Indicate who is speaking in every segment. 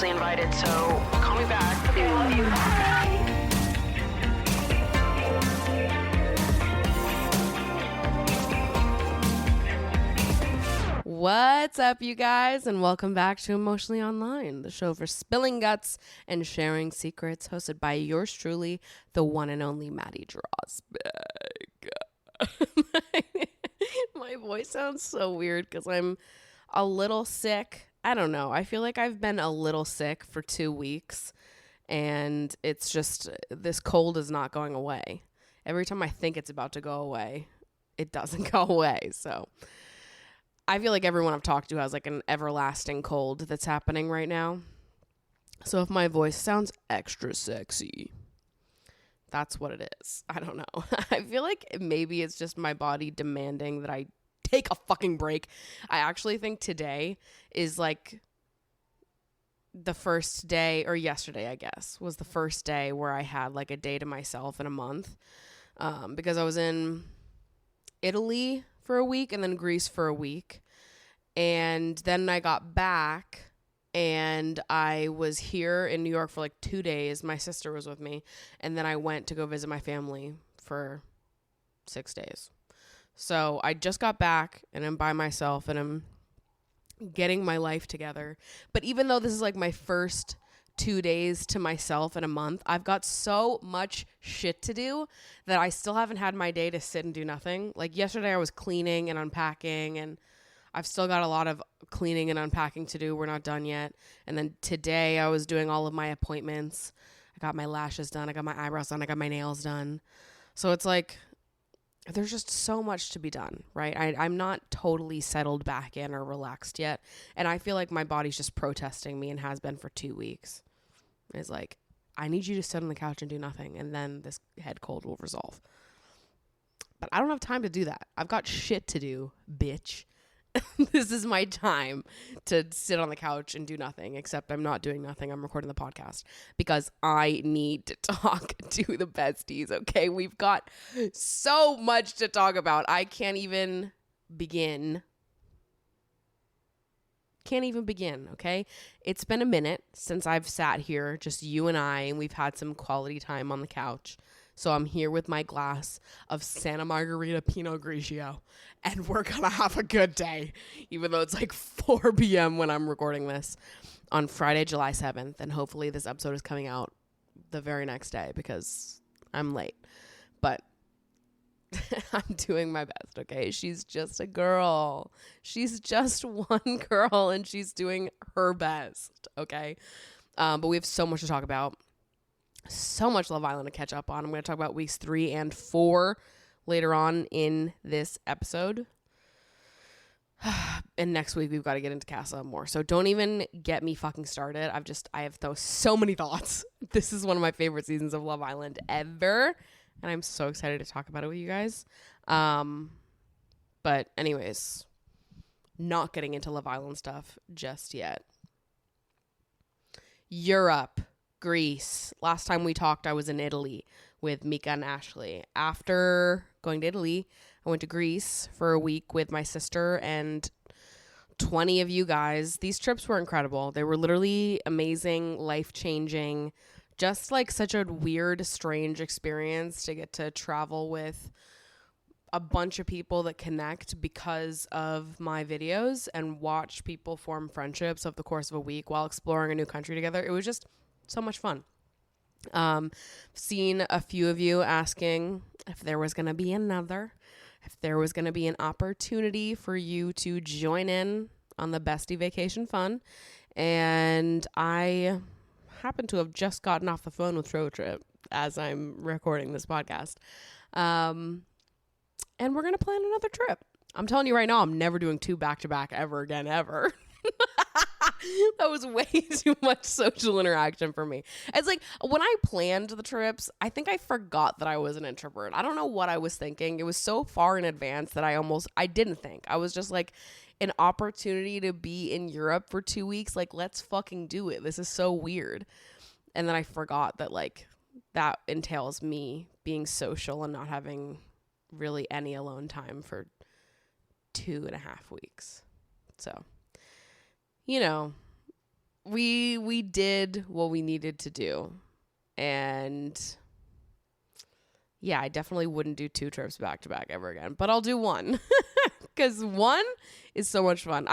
Speaker 1: obviously invited, so call me back. Okay, I love you. Bye.
Speaker 2: What's up, you guys, and welcome back to Emotionally Online, the show for spilling guts and sharing secrets, hosted by yours truly, the one and only Maddie Drosbeck. My voice sounds so weird because I'm a little sick. I don't know. I feel like I've been a little sick for 2 weeks, and it's just, this cold is not going away. Every time I think it's about to go away, it doesn't go away, so I feel like everyone I've talked to has like an everlasting cold that's happening right now. So if my voice sounds extra sexy, that's what it is. I don't know. I feel like maybe it's just my body demanding that I take a fucking break. I actually think today is like the first day, or yesterday, I guess, was the first day where I had like a day to myself in a month, because I was in Italy for a week and then Greece for a week. And then I got back and I was here in New York for like 2 days. My sister was with me. And then I went to go visit my family for 6 days. So I just got back and I'm by myself and I'm getting my life together. But even though this is like my first 2 days to myself in a month, I've got so much shit to do that I still haven't had my day to sit and do nothing. Like yesterday I was cleaning and unpacking, and I've still got a lot of cleaning and unpacking to do. We're not done yet. And then today I was doing all of my appointments. I got my lashes done. I got my eyebrows done. I got my nails done. So it's like, there's just so much to be done, right? I'm not totally settled back in or relaxed yet. And I feel like my body's just protesting me and has been for 2 weeks. It's like, I need you to sit on the couch and do nothing. And then this head cold will resolve. But I don't have time to do that. I've got shit to do, bitch. This is my time to sit on the couch and do nothing, except I'm not doing nothing. I'm recording the podcast because I need to talk to the besties. Okay. We've got so much to talk about. I can't even begin. Okay. It's been a minute since I've sat here, just you and I, and we've had some quality time on the couch. So I'm here with my glass of Santa Margherita Pinot Grigio, and we're going to have a good day, even though it's like 4 p.m. when I'm recording this on Friday, July 7th. And hopefully this episode is coming out the very next day because I'm late. But I'm doing my best, okay? She's just a girl. She's just one girl, and she's doing her best, okay? But we have so much to talk about. So much Love Island to catch up on. I'm going to talk about weeks 3 and 4 later on in this episode. And next week we've got to get into Casa more. So don't even get me fucking started. I have so many thoughts. This is one of my favorite seasons of Love Island ever. And I'm so excited to talk about it with you guys. But anyways, not getting into Love Island stuff just yet. Europe. Greece. Last time we talked, I was in Italy with Mika and Ashley. After going to Italy, I went to Greece for a week with my sister and 20 of you guys. These trips were incredible. They were literally amazing, life-changing, just like such a weird, strange experience to get to travel with a bunch of people that connect because of my videos and watch people form friendships over the course of a week while exploring a new country together. It was just so much fun. Seen a few of you asking if there was going to be if there was going to be an opportunity for you to join in on the bestie vacation fun. And I happen to have just gotten off the phone with Road Trip as I'm recording this podcast. And we're going to plan another trip. I'm telling you right now, I'm never doing 2 back-to-back ever again, ever. That was way too much social interaction for me. It's like when I planned the trips, I think I forgot that I was an introvert. I don't know what I was thinking. It was so far in advance that I didn't think. I was just like, an opportunity to be in Europe for 2 weeks. Like, let's fucking do it. This is so weird. And then I forgot that like that entails me being social and not having really any alone time for 2.5 weeks. So, you know, we did what we needed to do. And yeah, I definitely wouldn't do 2 trips back to back ever again, but I'll do one because one is so much fun.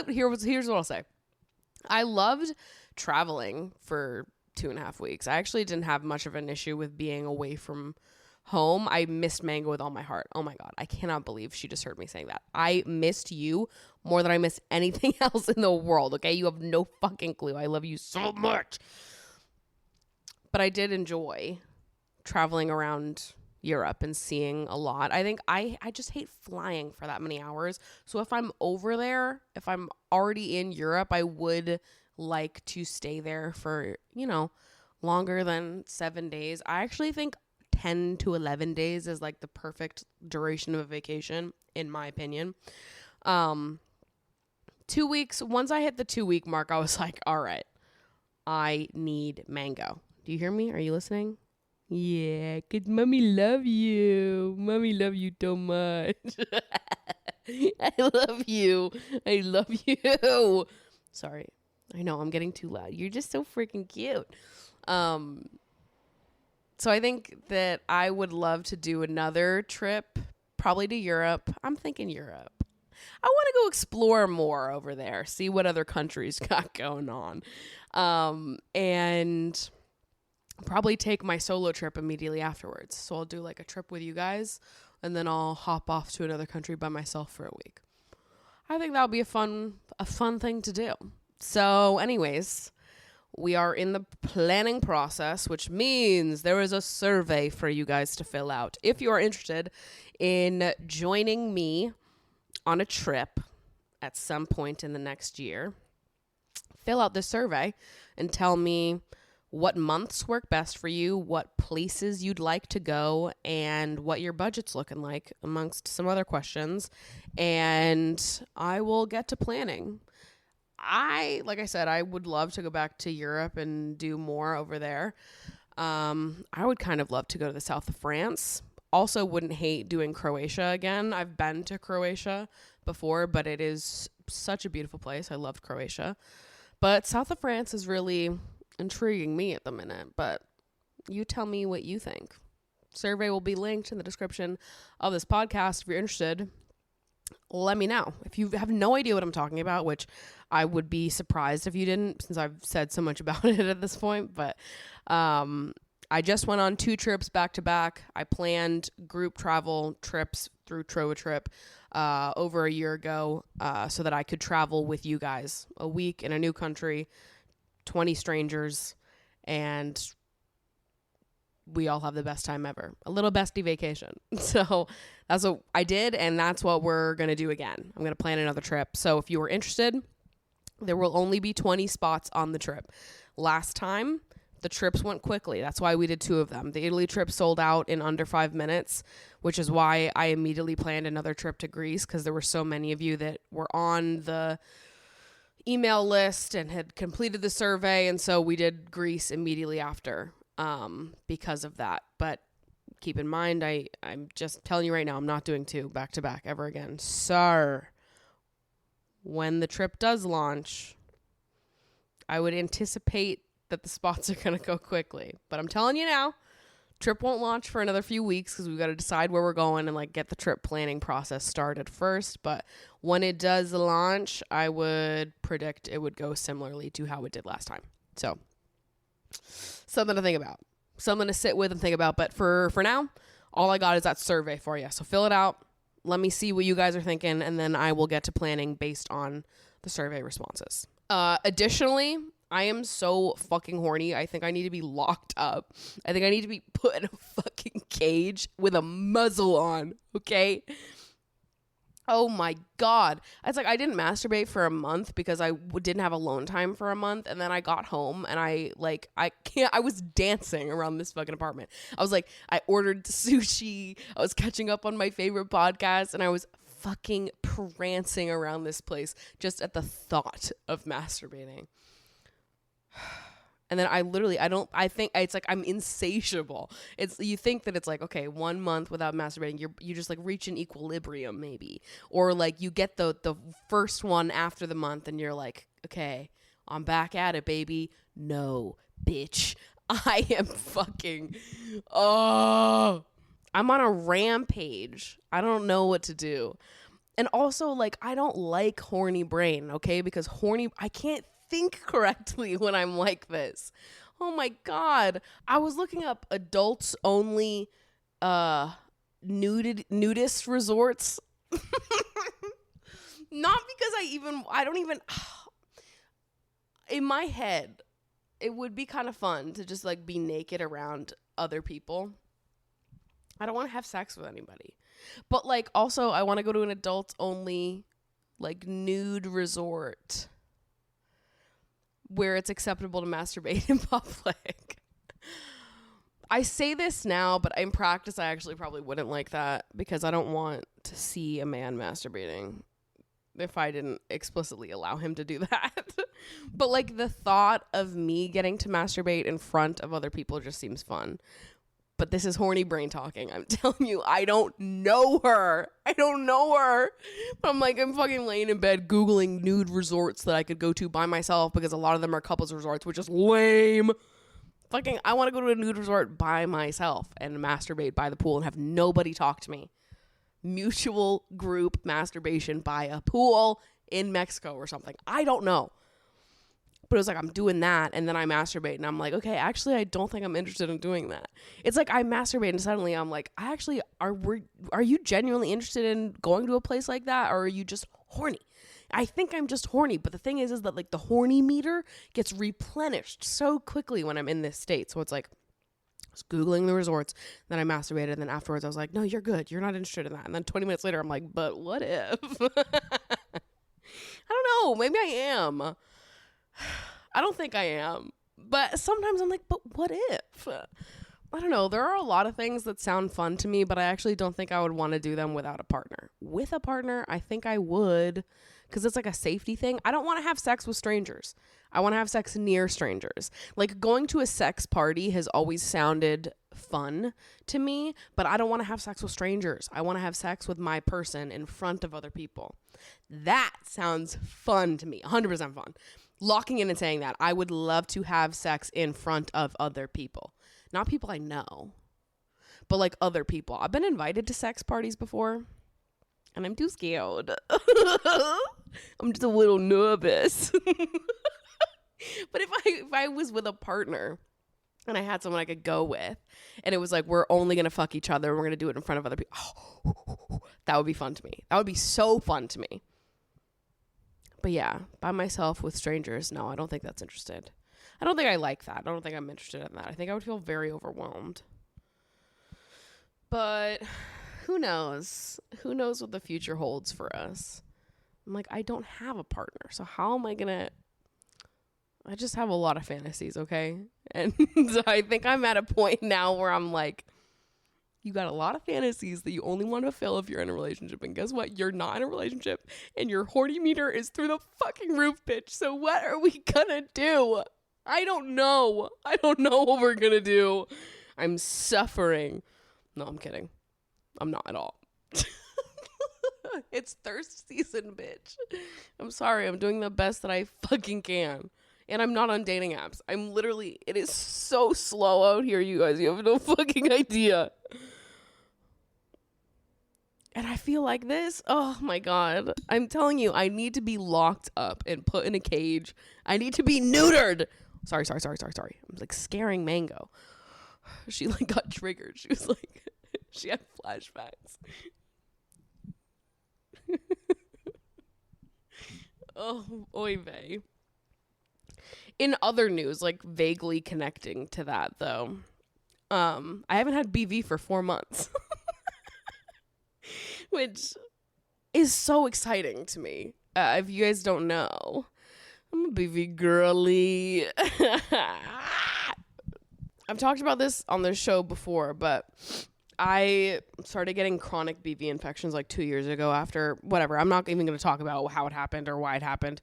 Speaker 2: Here's what I'll say. I loved traveling for 2.5 weeks. I actually didn't have much of an issue with being away from home. I missed Mango with all my heart. Oh my God. I cannot believe she just heard me saying that. I missed you more than I miss anything else in the world. Okay. You have no fucking clue. I love you so much. But I did enjoy traveling around Europe and seeing a lot. I think I just hate flying for that many hours. So if I'm over there, if I'm already in Europe, I would like to stay there for, longer than 7 days. I actually think 10 to 11 days is like the perfect duration of a vacation, in my opinion. 2 weeks, once I hit the 2-week mark, I was like, all right, I need Mango. Do you hear me? Are you listening? Yeah, 'cause mommy love you. Mommy love you so much. I love you. I love you. Sorry. I know I'm getting too loud. You're just so freaking cute. So I think that I would love to do another trip, probably to Europe. I'm thinking Europe. I want to go explore more over there, see what other countries got going on. And probably take my solo trip immediately afterwards. So I'll do like a trip with you guys and then I'll hop off to another country by myself for a week. I think that'll be a fun thing to do. So anyways, we are in the planning process, which means there is a survey for you guys to fill out. If you are interested in joining me on a trip at some point in the next year, fill out this survey and tell me what months work best for you, what places you'd like to go, and what your budget's looking like, amongst some other questions. And I will get to planning. Like I said, I would love to go back to Europe and do more over there. I would kind of love to go to the south of France. Also wouldn't hate doing Croatia again. I've been to Croatia before, but it is such a beautiful place. I loved Croatia. But south of France is really intriguing me at the minute, but you tell me what you think. Survey will be linked in the description of this podcast. If you're interested, let me know. If you have no idea what I'm talking about, which I would be surprised if you didn't, since I've said so much about it at this point, but I just went on 2 trips back to back. I planned group travel trips through Trova Trip over a year ago so that I could travel with you guys a week in a new country, 20 strangers, and we all have the best time ever. A little bestie vacation. So that's what I did, and that's what we're going to do again. I'm going to plan another trip. So if you are interested, there will only be 20 spots on the trip. Last time, the trips went quickly. That's why we did 2 of them. The Italy trip sold out in under 5 minutes, which is why I immediately planned another trip to Greece, because there were so many of you that were on the email list and had completed the survey, and so we did Greece immediately after because of that. But keep in mind, I'm just telling you right now, I'm not doing 2 back to back ever again. Sir, when the trip does launch, I would anticipate that the spots are going to go quickly. But I'm telling you now, trip won't launch for another few weeks because we've got to decide where we're going and like get the trip planning process started first. But when it does launch, I would predict it would go similarly to how it did last time. So something to think about, something to sit with and think about. But for now, all I got is that survey for you. So fill it out. Let me see what you guys are thinking, and then I will get to planning based on the survey responses. Additionally, I am so fucking horny. I think I need to be locked up. I think I need to be put in a fucking cage with a muzzle on, okay? Oh my God. It's like I didn't masturbate for a month because I didn't have alone time for a month. And then I got home and I was dancing around this fucking apartment. I ordered sushi. I was catching up on my favorite podcast and I was fucking prancing around this place just at the thought of masturbating. And then I think it's like I'm insatiable. You think that it's like, okay, 1 month without masturbating, you just like reach an equilibrium maybe. Or like you get the first one after the month and you're like, okay, I'm back at it, baby. No, bitch. I am fucking, oh, I'm on a rampage. I don't know what to do. And also, like, I don't like horny brain, okay? Because I can't think correctly when I'm like this. Oh my God. I was looking up adults only nudist resorts. Not because I don't even, in my head, it would be kind of fun to just like be naked around other people. I don't want to have sex with anybody. But like also I want to go to an adults only like nude resort where it's acceptable to masturbate in public. I say this now, but in practice I actually probably wouldn't like that because I don't want to see a man masturbating if I didn't explicitly allow him to do that. But like the thought of me getting to masturbate in front of other people just seems fun. But this is horny brain talking. I'm telling you, I don't know her. But I'm fucking laying in bed Googling nude resorts that I could go to by myself because a lot of them are couples resorts, which is lame. I want to go to a nude resort by myself and masturbate by the pool and have nobody talk to me. Mutual group masturbation by a pool in Mexico or something. I don't know. But it was like, I'm doing that, and then I masturbate, and I'm like, okay, actually, I don't think I'm interested in doing that. It's like I masturbate, and suddenly I'm like, are you genuinely interested in going to a place like that, or are you just horny? I think I'm just horny, but the thing is that like the horny meter gets replenished so quickly when I'm in this state. So it's like, I was Googling the resorts, then I masturbated, and then afterwards I was like, no, you're good. You're not interested in that. And then 20 minutes later, I'm like, but what if? I don't know. Maybe I am. I don't think I am. But sometimes I'm like, but what if? I don't know. There are a lot of things that sound fun to me, but I actually don't think I would want to do them without a partner. With a partner, I think I would, because it's like a safety thing. I don't want to have sex with strangers. I want to have sex near strangers. Like going to a sex party has always sounded fun to me, but I don't want to have sex with strangers. I want to have sex with my person in front of other people. That sounds fun to me. 100% fun. Locking in and saying that. I would love to have sex in front of other people. Not people I know, but like other people. I've been invited to sex parties before, and I'm too scared. I'm just a little nervous. But if I was with a partner and I had someone I could go with, and it was like, we're only going to fuck each other and we're going to do it in front of other people, that would be fun to me. That would be so fun to me. But yeah, by myself with strangers, no, I don't think that's interested. I don't think I like that. I don't think I'm interested in that. I think I would feel very overwhelmed. But who knows? Who knows what the future holds for us? I'm like, I don't have a partner. So how am I going to... I just have a lot of fantasies, okay? And so I think I'm at a point now where I'm like, you got a lot of fantasies that you only want to fulfill if you're in a relationship. And guess what? You're not in a relationship. And your horny meter is through the fucking roof, bitch. So what are we gonna do? I don't know. I don't know what we're gonna do. I'm suffering. No, I'm kidding. I'm not at all. It's thirst season, bitch. I'm sorry. I'm doing the best that I fucking can. And I'm not on dating apps. I'm literally, it is so slow out here, you guys. You have no fucking idea. And I feel like this. Oh my God. I'm telling you, I need to be locked up and put in a cage. I need to be neutered. Sorry. I'm like scaring Mango. She like got triggered. She was like, she had flashbacks. Oh, oy vey. In other news, like vaguely connecting to that though, I haven't had BV for 4 months, which is so exciting to me. If you guys don't know, I'm a BV girly. I've talked about this on the show before, but I started getting chronic BV infections like 2 years ago after whatever. I'm not even going to talk about how it happened or why it happened.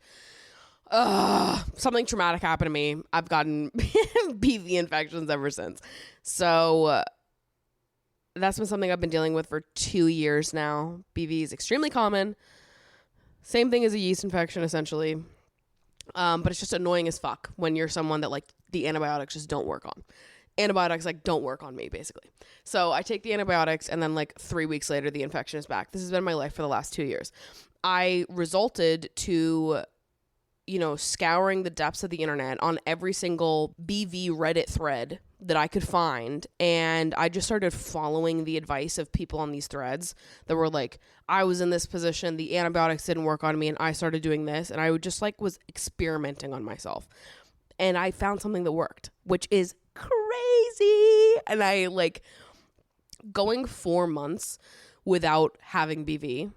Speaker 2: Something traumatic happened to me. I've gotten BV infections ever since. So that's been something I've been dealing with for 2 years now. BV is extremely common. Same thing as a yeast infection, essentially. But it's just annoying as fuck when you're someone that like the antibiotics just don't work on. Antibiotics like don't work on me basically. So I take the antibiotics and then like 3 weeks later the infection is back. This has been my life for the last 2 years. I resulted to, you know, scouring the depths of the internet on every single BV Reddit thread that I could find. And I just started following the advice of people on these threads that were like, I was in this position, the antibiotics didn't work on me, and I started doing this. And I would just like was experimenting on myself. And I found something that worked, which is crazy. And I like going 4 months without having BV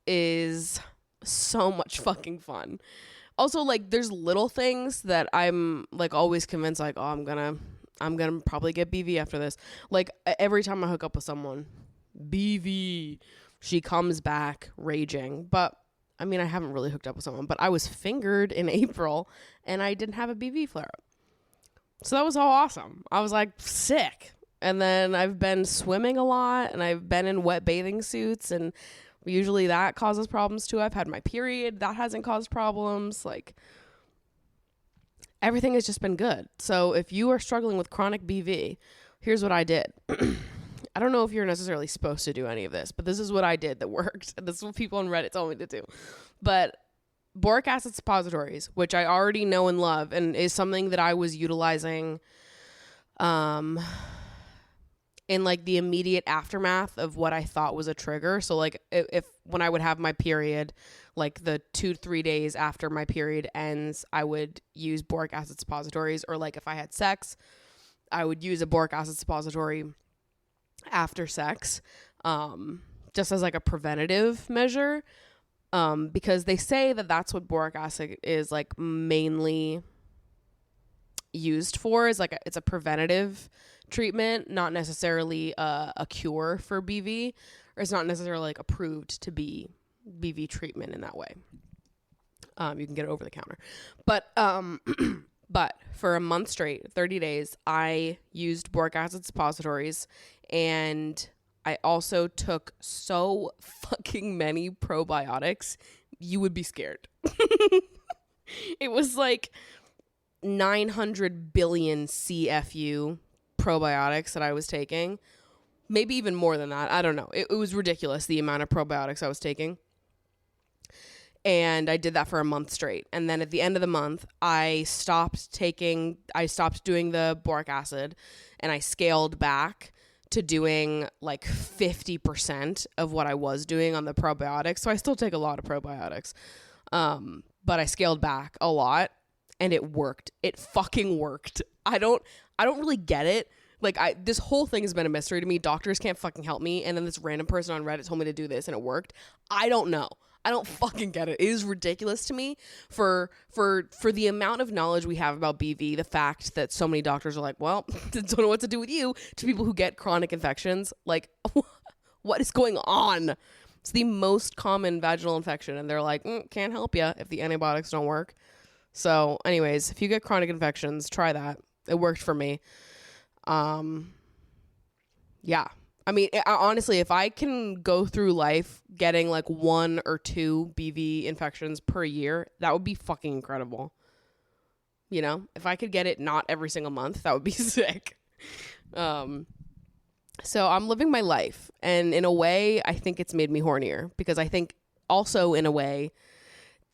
Speaker 2: is so much fucking fun. Also, like, there's little things that I'm like always convinced like, oh, I'm gonna probably get BV after this. Like every time I hook up with someone, BV, she comes back raging. But I mean, I haven't really hooked up with someone, but I was fingered in April and I didn't have a BV flare up. So that was all awesome. I was like, sick. And then I've been swimming a lot and I've been in wet bathing suits, and usually that causes problems too. I've had my period. That hasn't caused problems. Like, everything has just been good. So if you are struggling with chronic BV, here's what I did. I don't know if you're necessarily supposed to do any of this, but this is what I did that worked. This is what people on Reddit told me to do. But boric acid suppositories, which I already know and love, and is something that I was utilizing in like the immediate aftermath of what I thought was a trigger. So like if when I would have my period, like the 2 to 3 days after my period ends, I would use boric acid suppositories, or like if I had sex, I would use a boric acid suppository after sex, just as like a preventative measure, because they say that that's what boric acid is like mainly used for, is like it's a preventative treatment, not necessarily a cure for BV, or it's not necessarily like approved to be BV treatment in that way. You can get it over the counter, but but for a month straight, 30 days, I used boric acid suppositories, and I also took so fucking many probiotics, you would be scared. It was like 900 billion CFU probiotics that I was taking. Maybe even more than that. I don't know. It was ridiculous, the amount of probiotics I was taking. And I did that for a month straight. And then at the end of the month, I stopped doing the boric acid, and I scaled back to doing like 50% of what I was doing on the probiotics. So I still take a lot of probiotics. But I scaled back a lot, and it worked. It fucking worked. I don't really get it. Like, this whole thing has been a mystery to me. Doctors can't fucking help me. And then this random person on Reddit told me to do this and it worked. I don't know. I don't fucking get it. It is ridiculous to me for the amount of knowledge we have about BV, the fact that so many doctors are like, well, don't know what to do with you, to people who get chronic infections. Like, what is going on? It's the most common vaginal infection, and they're like, can't help you if the antibiotics don't work. So anyways, if you get chronic infections, try that. It worked for me. Yeah. I mean, honestly, if I can go through life getting like 1 or 2 BV infections per year, that would be fucking incredible. You know, if I could get it not every single month, that would be sick. So I'm living my life, and in a way, I think it's made me hornier, because I think also in a way,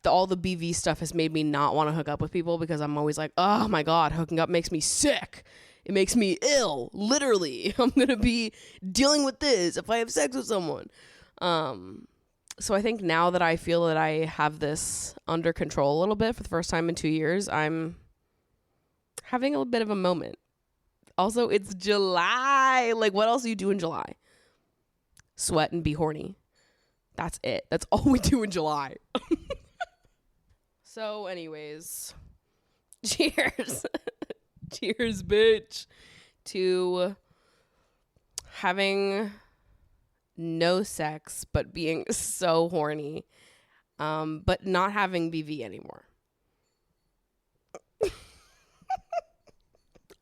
Speaker 2: all the BV stuff has made me not want to hook up with people, because I'm always like, oh my God, hooking up makes me sick. It makes me ill. Literally, I'm going to be dealing with this if I have sex with someone. So I think now that I feel that I have this under control a little bit for the first time in 2 years, I'm having a bit of a moment. Also, it's July. Like, what else do you do in July? Sweat and be horny. That's it. That's all we do in July. So anyways, cheers. Cheers, bitch, to having no sex but being so horny, but not having BV anymore.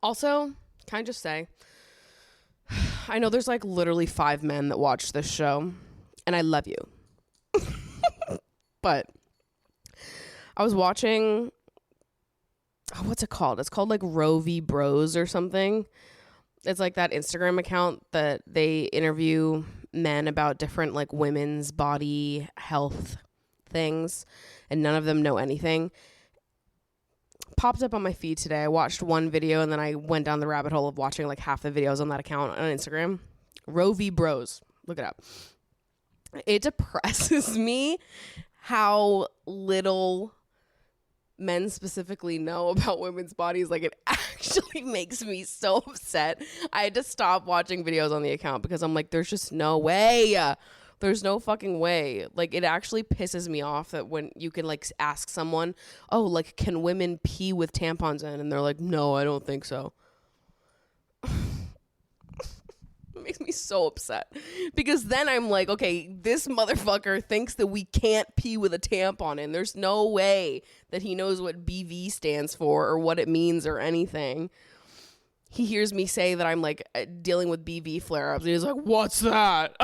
Speaker 2: Also, can I just say, I know there's like literally 5 men that watch this show, and I love you. But I was watching what's it called? It's called like Roe v. Bros or something. It's like that Instagram account that they interview men about different like women's body health things, and none of them know anything. Popped up on my feed today. I watched one video and then I went down the rabbit hole of watching like half the videos on that account on Instagram. Roe v. Bros. Look it up. It depresses me how little men specifically know about women's bodies. Like, it actually makes me so upset. I had to stop watching videos on the account because I'm like, there's just no way. There's no fucking way. Like, it actually pisses me off that when you can like ask someone, oh, like, can women pee with tampons in? And they're like, no, I don't think so. It makes me so upset because then I'm like, okay, this motherfucker thinks that we can't pee with a tampon in. There's no way that he knows what BV stands for or what it means or anything. He hears me say that I'm like dealing with BV flare-ups and he's like, what's that?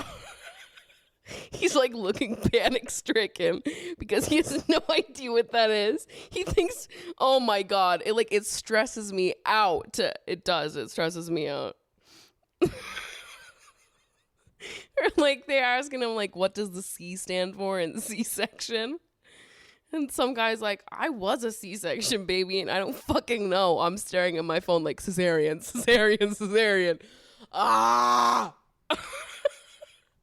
Speaker 2: He's like looking panic stricken because he has no idea what that is. He thinks, oh my God, it stresses me out. It does. It stresses me out. Or like they're asking him like, what does the C stand for in C-section? And some guy's like, I was a C-section baby and I don't fucking know. I'm staring at my phone like cesarean, cesarean, cesarean. Ah!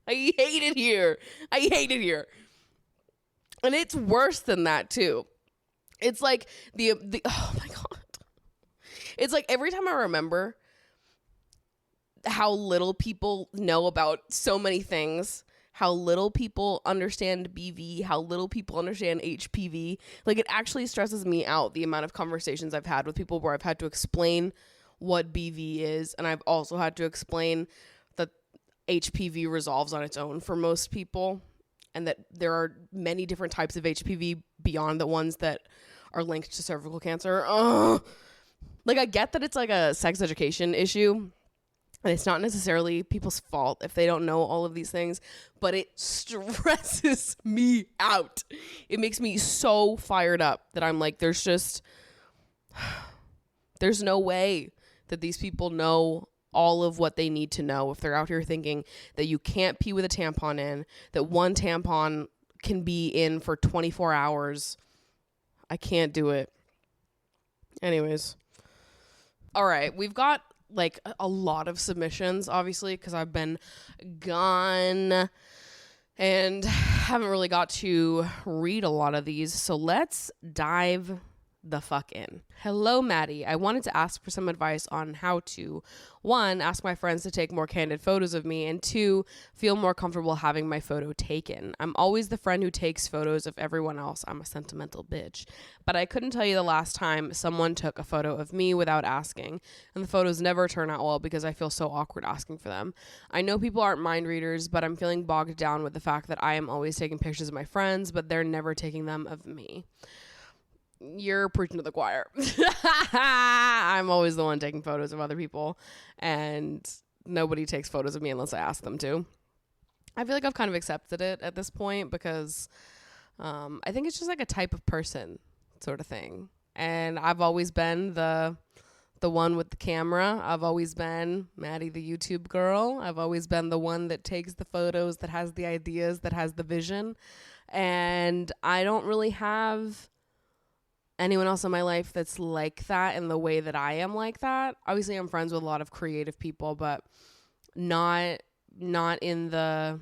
Speaker 2: I hate it here. I hate it here. And it's worse than that too. It's like the oh my God. It's like every time I remember how little people know about so many things, how little people understand BV, how little people understand HPV. Like, it actually stresses me out, the amount of conversations I've had with people where I've had to explain what BV is, and I've also had to explain that HPV resolves on its own for most people, and that there are many different types of HPV beyond the ones that are linked to cervical cancer. Like, I get that it's like a sex education issue, and it's not necessarily people's fault if they don't know all of these things, but it stresses me out. It makes me so fired up that I'm like, there's no way that these people know all of what they need to know if they're out here thinking that you can't pee with a tampon in, that one tampon can be in for 24 hours. I can't do it. Anyways. All right, we've got like a lot of submissions, obviously, because I've been gone and haven't really got to read a lot of these. So let's dive the fuck in. Hello, Maddie. I wanted to ask for some advice on how to, 1, ask my friends to take more candid photos of me, and 2, feel more comfortable having my photo taken. I'm always the friend who takes photos of everyone else. I'm a sentimental bitch. But I couldn't tell you the last time someone took a photo of me without asking, and the photos never turn out well because I feel so awkward asking for them. I know people aren't mind readers, but I'm feeling bogged down with the fact that I am always taking pictures of my friends, but they're never taking them of me. You're preaching to the choir. I'm always the one taking photos of other people, and nobody takes photos of me unless I ask them to. I feel like I've kind of accepted it at this point because I think it's just like a type of person sort of thing. And I've always been the one with the camera. I've always been Maddie, the YouTube girl. I've always been the one that takes the photos, that has the ideas, that has the vision. And I don't really have anyone else in my life that's like that in the way that I am like that. Obviously, I'm friends with a lot of creative people, but not in the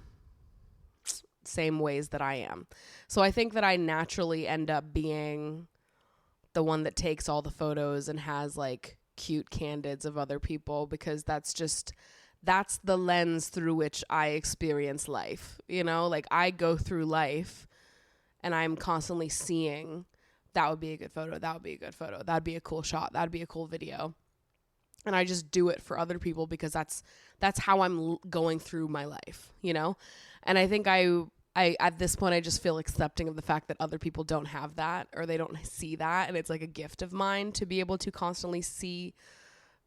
Speaker 2: same ways that I am. So I think that I naturally end up being the one that takes all the photos and has like cute candids of other people, because that's the lens through which I experience life. You know, like I go through life and I'm constantly seeing, that would be a good photo. That would be a good photo. That'd be a cool shot. That'd be a cool video. And I just do it for other people because that's how I'm going through my life, you know? And I think I at this point, I just feel accepting of the fact that other people don't have that, or they don't see that. And it's like a gift of mine to be able to constantly see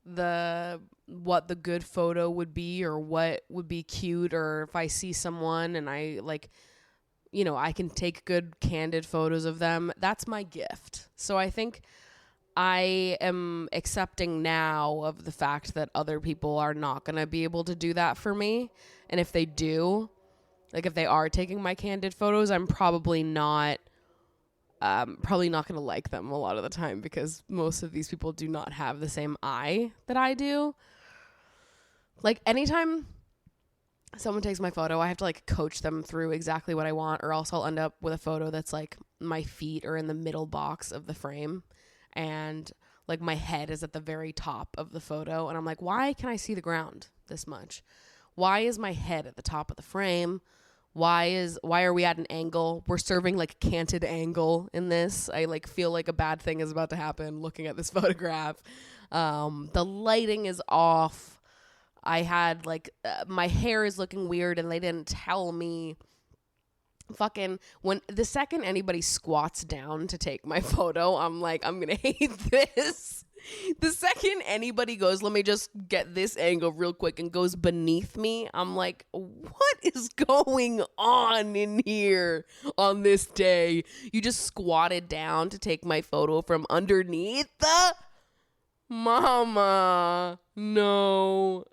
Speaker 2: what the good photo would be, or what would be cute, or if I see someone and I like, you know, I can take good candid photos of them. That's my gift. So I think I am accepting now of the fact that other people are not going to be able to do that for me. And if they do, like if they are taking my candid photos, I'm probably not going to like them a lot of the time because most of these people do not have the same eye that I do. Like anytime someone takes my photo, I have to like coach them through exactly what I want, or else I'll end up with a photo that's like my feet are in the middle box of the frame and like my head is at the very top of the photo. And I'm like, why can I see the ground this much? Why is my head at the top of the frame? Why are we at an angle? We're serving like canted angle in this. I like feel like a bad thing is about to happen looking at this photograph. The lighting is off. I had like my hair is looking weird and they didn't tell me. Fucking when the second anybody squats down to take my photo, I'm like, I'm gonna hate this. The second anybody goes, let me just get this angle real quick, and goes beneath me, I'm like, what is going on in here on this day? You just squatted down to take my photo from underneath the mama. No.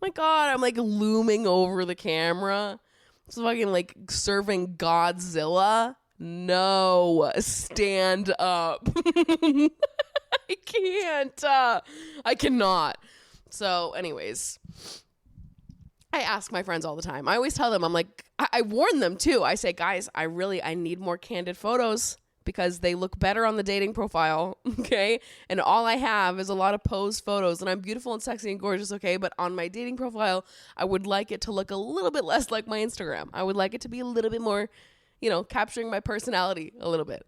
Speaker 2: My God, I'm like looming over the camera. It's fucking like serving Godzilla. No, stand up. I can't. I cannot. So anyways, I ask my friends all the time. I always tell them, I'm like, I warn them too. I say, guys, I need more candid photos because they look better on the dating profile. Okay. And all I have is a lot of posed photos, and I'm beautiful and sexy and gorgeous. Okay. But on my dating profile, I would like it to look a little bit less like my Instagram. I would like it to be a little bit more, capturing my personality a little bit,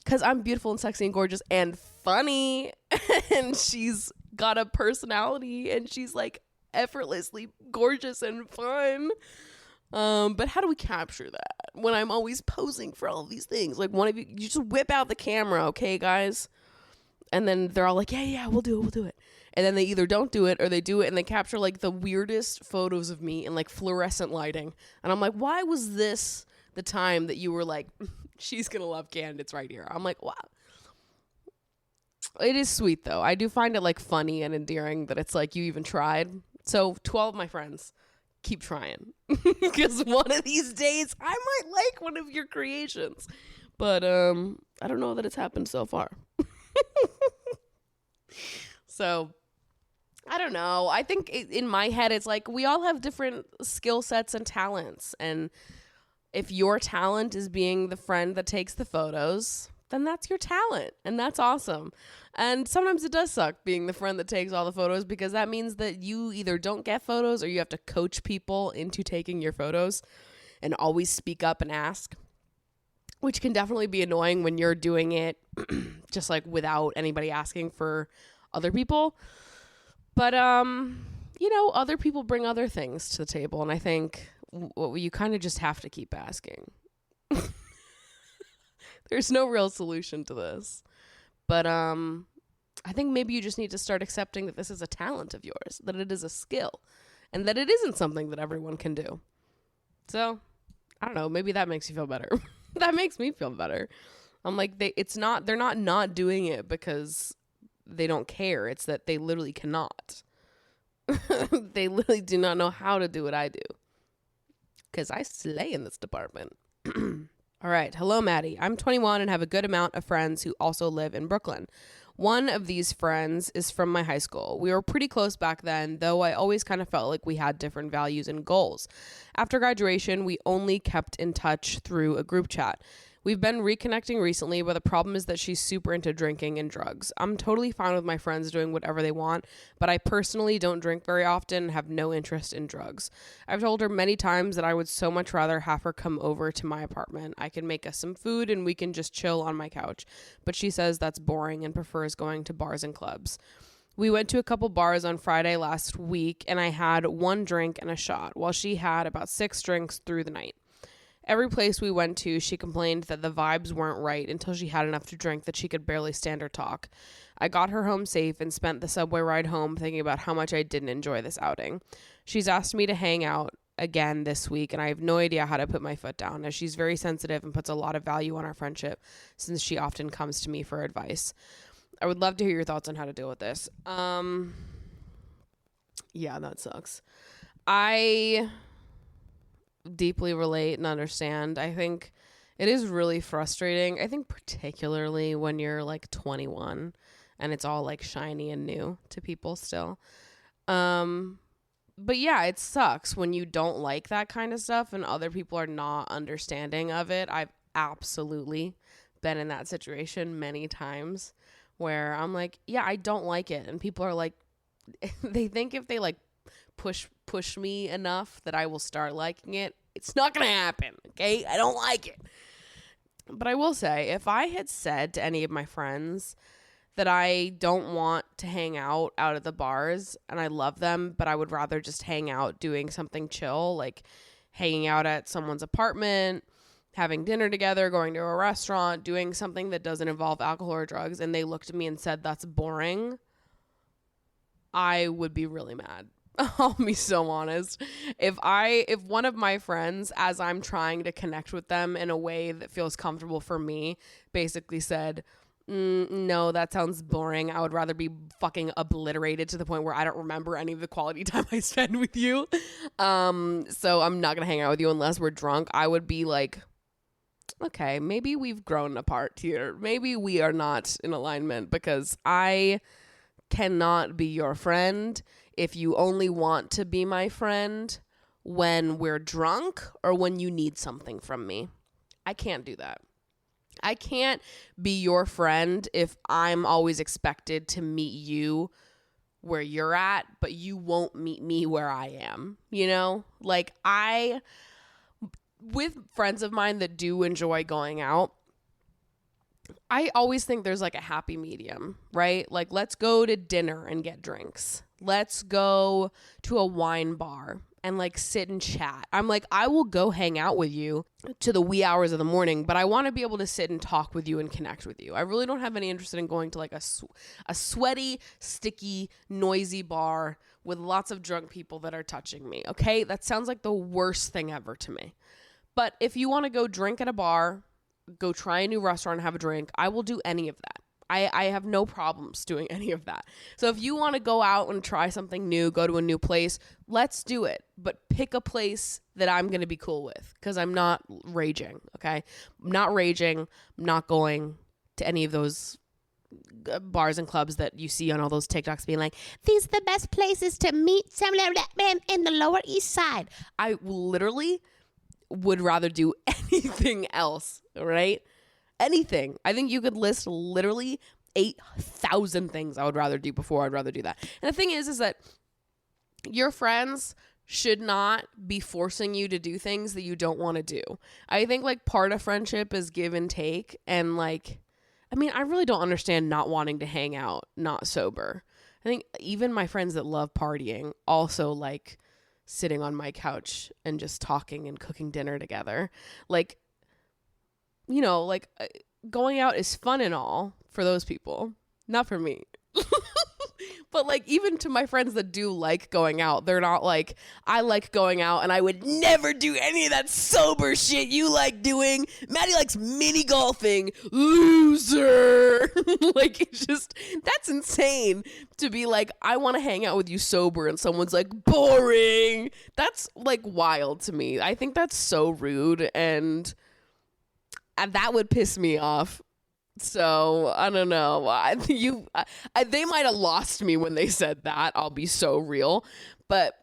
Speaker 2: because I'm beautiful and sexy and gorgeous and funny. And she's got a personality and she's like effortlessly gorgeous and fun. But how do we capture that when I'm always posing for all of these things? Like, one of you just whip out the camera, okay, guys? And then they're all like, yeah, we'll do it. And then they either don't do it or they do it and they capture like the weirdest photos of me in like fluorescent lighting. And I'm like, why was this the time that you were like, she's gonna love candidates right here? I'm like, wow. It is sweet though. I do find it like funny and endearing that it's like you even tried. So to all of my friends, keep trying, because one of these days I might like one of your creations, but I don't know that it's happened so far. So I don't know. I think in my head it's like we all have different skill sets and talents, and if your talent is being the friend that takes the photos, then that's your talent, and that's awesome. And sometimes it does suck being the friend that takes all the photos, because that means that you either don't get photos or you have to coach people into taking your photos and always speak up and ask, which can definitely be annoying when you're doing it just like without anybody asking for other people. But, other people bring other things to the table, and I think you kind of just have to keep asking. There's no real solution to this. But I think maybe you just need to start accepting that this is a talent of yours, that it is a skill, and that it isn't something that everyone can do. So, I don't know, maybe that makes you feel better. That makes me feel better. I'm like, they're not doing it because they don't care. It's that they literally cannot. They literally do not know how to do what I do, because I slay in this department. All right. Hello, Maddie. I'm 21 and have a good amount of friends who also live in Brooklyn. One of these friends is from my high school. We were pretty close back then, though I always kind of felt like we had different values and goals. After graduation, we only kept in touch through a group chat. We've been reconnecting recently, but the problem is that she's super into drinking and drugs. I'm totally fine with my friends doing whatever they want, but I personally don't drink very often and have no interest in drugs. I've told her many times that I would so much rather have her come over to my apartment. I can make us some food and we can just chill on my couch, but she says that's boring and prefers going to bars and clubs. We went to a couple bars on Friday last week, and I had one drink and a shot, while she had about 6 drinks through the night. Every place we went to, she complained that the vibes weren't right until she had enough to drink that she could barely stand or talk. I got her home safe and spent the subway ride home thinking about how much I didn't enjoy this outing. She's asked me to hang out again this week, and I have no idea how to put my foot down, as she's very sensitive and puts a lot of value on our friendship since she often comes to me for advice. I would love to hear your thoughts on how to deal with this. Yeah, that sucks. I deeply relate and understand. I think it is really frustrating. I think particularly when you're like 21 and it's all like shiny and new to people still. But yeah, it sucks when you don't like that kind of stuff and other people are not understanding of it. I've absolutely been in that situation many times where I'm like, yeah, I don't like it. And people are like, they think if they like push me enough that I will start liking it. It's not going to happen. Okay. I don't like it. But I will say, if I had said to any of my friends that I don't want to hang out at the bars and I love them, but I would rather just hang out doing something chill, like hanging out at someone's apartment, having dinner together, going to a restaurant, doing something that doesn't involve alcohol or drugs, and they looked at me and said, that's boring, I would be really mad. I'll be so honest. If one of my friends, as I'm trying to connect with them in a way that feels comfortable for me, basically said, no, that sounds boring, I would rather be fucking obliterated to the point where I don't remember any of the quality time I spend with you. So I'm not gonna hang out with you unless we're drunk. I would be like, okay, maybe we've grown apart here. Maybe we are not in alignment, because I cannot be your friend if you only want to be my friend when we're drunk or when you need something from me. I can't do that. I can't be your friend if I'm always expected to meet you where you're at, but you won't meet me where I am, you know? Like, with friends of mine that do enjoy going out, I always think there's like a happy medium, right? Like, let's go to dinner and get drinks. Let's go to a wine bar and like sit and chat. I'm like, I will go hang out with you to the wee hours of the morning, but I want to be able to sit and talk with you and connect with you. I really don't have any interest in going to like a sweaty, sticky, noisy bar with lots of drunk people that are touching me. Okay. That sounds like the worst thing ever to me. But if you want to go drink at a bar, go try a new restaurant and have a drink, I will do any of that. I have no problems doing any of that. So if you want to go out and try something new, go to a new place, let's do it. But pick a place that I'm going to be cool with, because I'm not raging, okay? I'm not raging. I'm not going to any of those bars and clubs that you see on all those TikToks being like, these are the best places to meet someone in the Lower East Side. I literally would rather do anything else, right? Anything. I think you could list literally 8,000 things I would rather do before I'd rather do that. And the thing is that your friends should not be forcing you to do things that you don't want to do. I think like part of friendship is give and take. And like, I mean, I really don't understand not wanting to hang out, not sober. I think even my friends that love partying also like sitting on my couch and just talking and cooking dinner together. Like, you know, like going out is fun and all for those people, not for me. But like, even to my friends that do like going out, they're not like, I like going out and I would never do any of that sober shit you like doing. Maddie likes mini golfing. Loser. Like, it's just, that's insane to be like, I want to hang out with you sober and someone's like, boring. That's like wild to me. I think that's so rude, and that would piss me off. So I don't know. They might have lost me when they said that. I'll be so real, but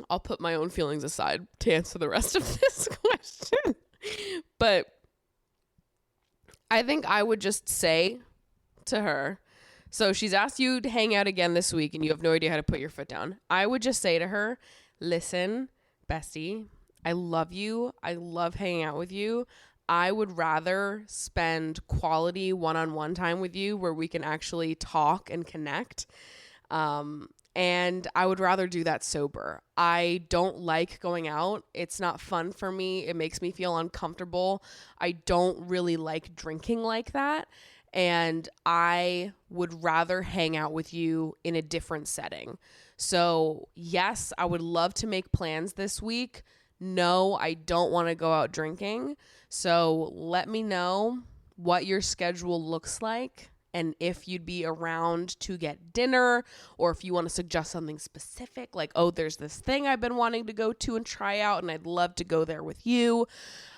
Speaker 2: I'll put my own feelings aside to answer the rest of this question. But I think I would just say to her, so she's asked you to hang out again this week and you have no idea how to put your foot down. I would just say to her, listen, bestie, I love you. I love hanging out with you. I would rather spend quality one-on-one time with you where we can actually talk and connect. And I would rather do that sober. I don't like going out. It's not fun for me. It makes me feel uncomfortable. I don't really like drinking like that. and I would rather hang out with you in a different setting. So yes, I would love to make plans this week. No, I don't want to go out drinking. So let me know what your schedule looks like and if you'd be around to get dinner, or if you want to suggest something specific, like, oh, there's this thing I've been wanting to go to and try out and I'd love to go there with you.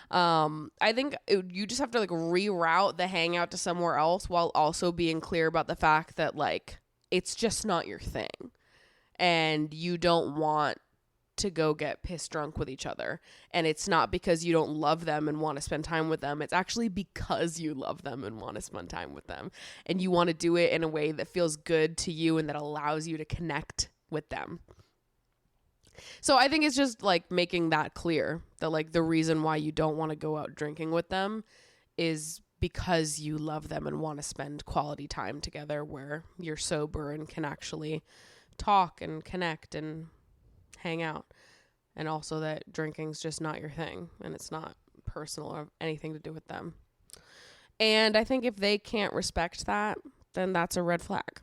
Speaker 2: I think you just have to like reroute the hangout to somewhere else while also being clear about the fact that like it's just not your thing and you don't want to go get pissed drunk with each other. And it's not because you don't love them and want to spend time with them. It's actually because you love them and want to spend time with them. And you want to do it in a way that feels good to you and that allows you to connect with them. So I think it's just like making that clear that like the reason why you don't want to go out drinking with them is because you love them and want to spend quality time together where you're sober and can actually talk and connect and hang out. And also that drinking's just not your thing and it's not personal or anything to do with them. And I think if they can't respect that, then that's a red flag.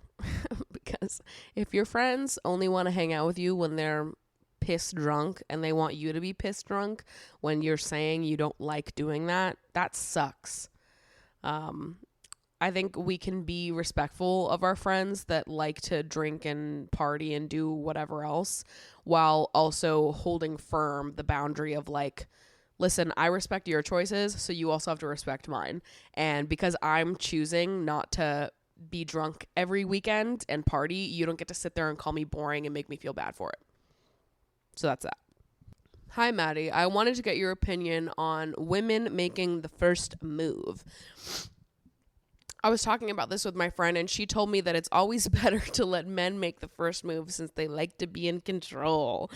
Speaker 2: Because if your friends only want to hang out with you when they're pissed drunk and they want you to be pissed drunk when you're saying you don't like doing that, that sucks. I think we can be respectful of our friends that like to drink and party and do whatever else while also holding firm the boundary of like, listen, I respect your choices, so you also have to respect mine. And because I'm choosing not to be drunk every weekend and party, you don't get to sit there and call me boring and make me feel bad for it. So that's that. Hi, Maddie. I wanted to get your opinion on women making the first move. I was talking about this with my friend and she told me that it's always better to let men make the first move since they like to be in control.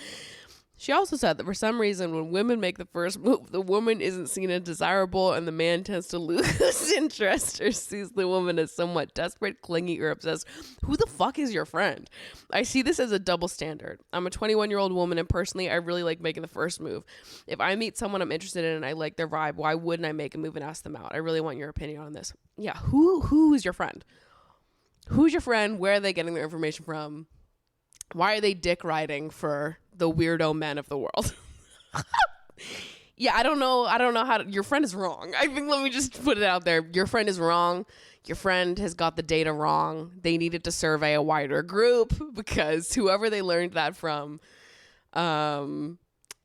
Speaker 2: She also said that for some reason when women make the first move, the woman isn't seen as desirable and the man tends to lose interest or sees the woman as somewhat desperate, clingy, or obsessed. Who the fuck is your friend? I see this as a double standard. I'm a 21-year-old woman and personally I really like making the first move. If I meet someone I'm interested in and I like their vibe, why wouldn't I make a move and ask them out? I really want your opinion on this. Yeah, who is your friend? Who's your friend? Where are they getting their information from? Why are they dick riding for the weirdo men of the world? Yeah, I don't know how to, your friend is wrong. I think let me just put it out there. Your friend is wrong. Your friend has got the data wrong. They needed to survey a wider group because whoever they learned that from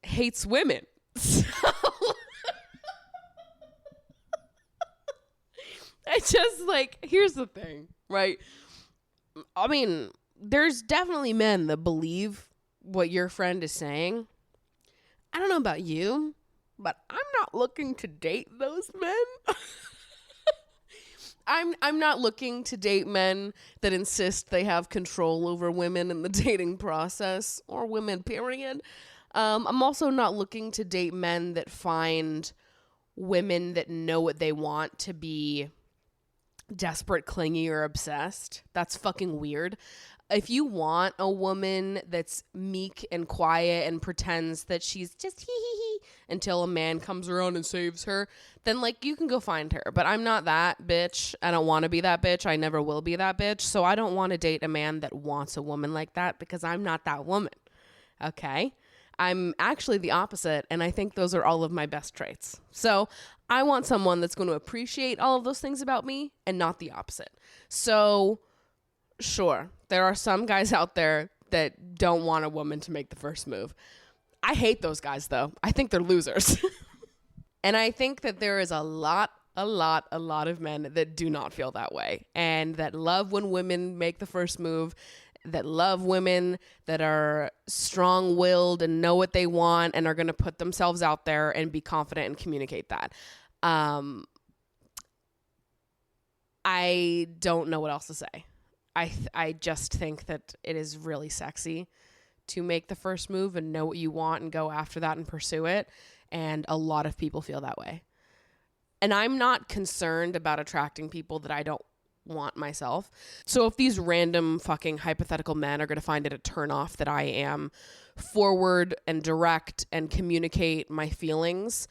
Speaker 2: hates women. So I just like, here's the thing, right? I mean, there's definitely men that believe what your friend is saying. I don't know about you, but I'm not looking to date those men. I'm not looking to date men that insist they have control over women in the dating process or women, period. I'm also not looking to date men that find women that know what they want to be desperate, clingy, or obsessed. That's fucking weird. If you want a woman that's meek and quiet and pretends that she's just hee until a man comes around and saves her, then like you can go find her. But I'm not that bitch. I don't want to be that bitch. I never will be that bitch. So I don't want to date a man that wants a woman like that because I'm not that woman. Okay? I'm actually the opposite, and I think those are all of my best traits. So I want someone that's going to appreciate all of those things about me and not the opposite. So sure, there are some guys out there that don't want a woman to make the first move. I hate those guys, though. I think they're losers. And I think that there is a lot of men that do not feel that way and that love when women make the first move, that love women that are strong-willed and know what they want and are going to put themselves out there and be confident and communicate that. I don't know what else to say. I just think that it is really sexy to make the first move and know what you want and go after that and pursue it. And a lot of people feel that way. And I'm not concerned about attracting people that I don't want myself. So if these random fucking hypothetical men are going to find it a turnoff that I am forward and direct and communicate my feelings,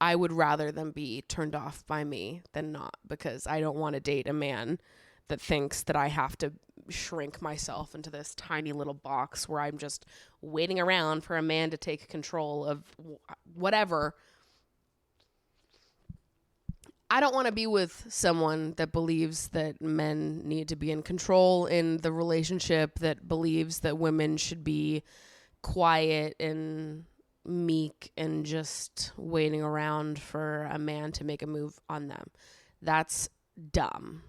Speaker 2: I would rather them be turned off by me than not, because I don't want to date a man that thinks that I have to shrink myself into this tiny little box where I'm just waiting around for a man to take control of whatever. I don't want to be with someone that believes that men need to be in control in the relationship, that believes that women should be quiet and meek and just waiting around for a man to make a move on them. That's dumb.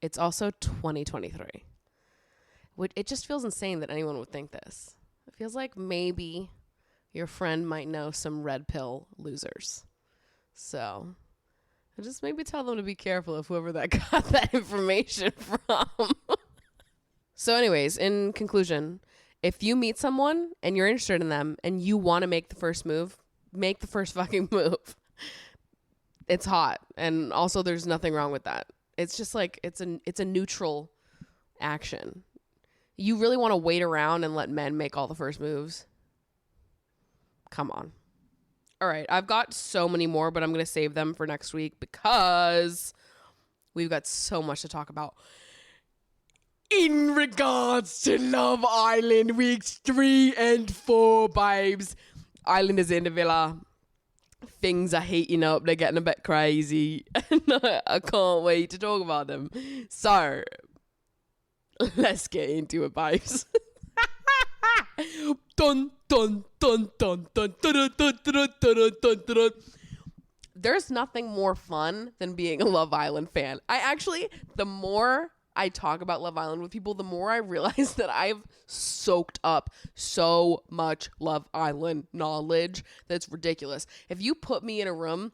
Speaker 2: It's also 2023. It just feels insane that anyone would think this. It feels like maybe your friend might know some red pill losers. So just maybe tell them to be careful of whoever that got that information from. So anyways, in conclusion, if you meet someone and you're interested in them and you want to make the first move, make the first fucking move. It's hot. And also there's nothing wrong with that. It's just like, it's a neutral action. You really want to wait around and let men make all the first moves? Come on. All right, I've got so many more, but I'm going to save them for next week because we've got so much to talk about. In regards to Love Island weeks 3 and 4, babes, Island is in the villa. Things are heating up. They're getting a bit crazy. And I can't wait to talk about them. So, let's get into it, babes. Dun, dun, dun, dun, dun, dun, dun, dun, dun, dun, dun, dun. There's nothing more fun than being a Love Island fan. The more I talk about Love Island with people, the more I realize that I've soaked up so much Love Island knowledge that's ridiculous. If you put me in a room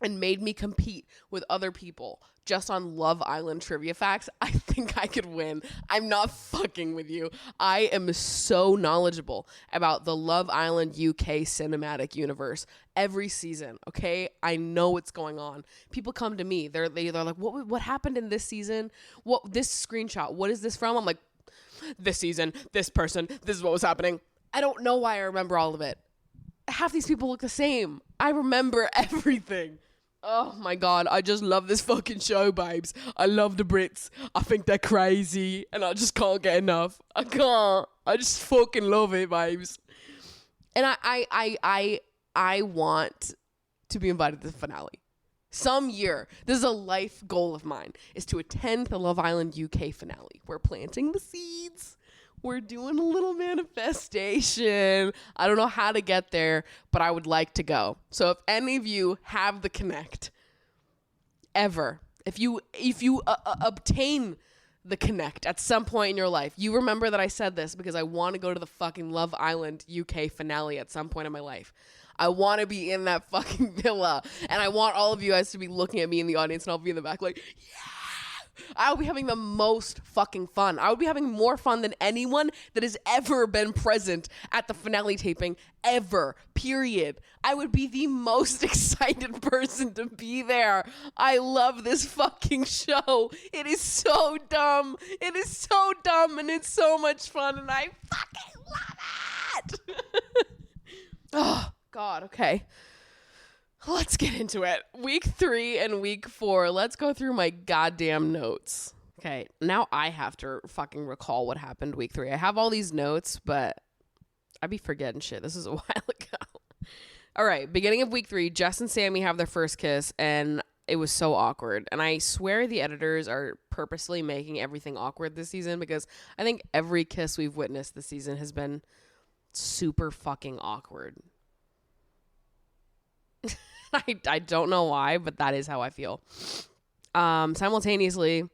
Speaker 2: and made me compete with other people just on Love Island trivia facts, I think I could win. I'm not fucking with you. I am so knowledgeable about the Love Island UK cinematic universe every season, okay? I know what's going on. People come to me. They're like, what happened in this season? What this screenshot? What is this from? I'm like, this season, this person, this is what was happening. I don't know why I remember all of it. Half these people look the same. I remember everything. Oh my God, I just love this fucking show, babes. I love the Brits. I think they're crazy and I just can't get enough. I can't. I just fucking love it, babes. And I want to be invited to the finale. Some year, this is a life goal of mine, is to attend the Love Island UK finale. We're planting the seeds. We're doing a little manifestation. I don't know how to get there, but I would like to go. So if any of you have the connect ever, if you obtain the connect at some point in your life, you remember that I said this because I want to go to the fucking Love Island UK finale at some point in my life. I want to be in that fucking villa, and I want all of you guys to be looking at me in the audience, and I'll be in the back like, yeah. I'll be having the most fucking fun. I would be having more fun than anyone that has ever been present at the finale taping ever, period. I would be the most excited person to be there. I love this fucking show. It is so dumb. It is so dumb, and it's so much fun, and I fucking love it. Oh, God, okay. Let's get into it. Week 3 and week 4. Let's go through my goddamn notes. Okay, now I have to fucking recall what happened week 3. I have all these notes, but I be forgetting shit. This is a while ago. All right, beginning of week 3, Jess and Sammy have their first kiss, and it was so awkward. And I swear the editors are purposely making everything awkward this season because I think every kiss we've witnessed this season has been super fucking awkward. I don't know why, but that is how I feel. Simultaneously,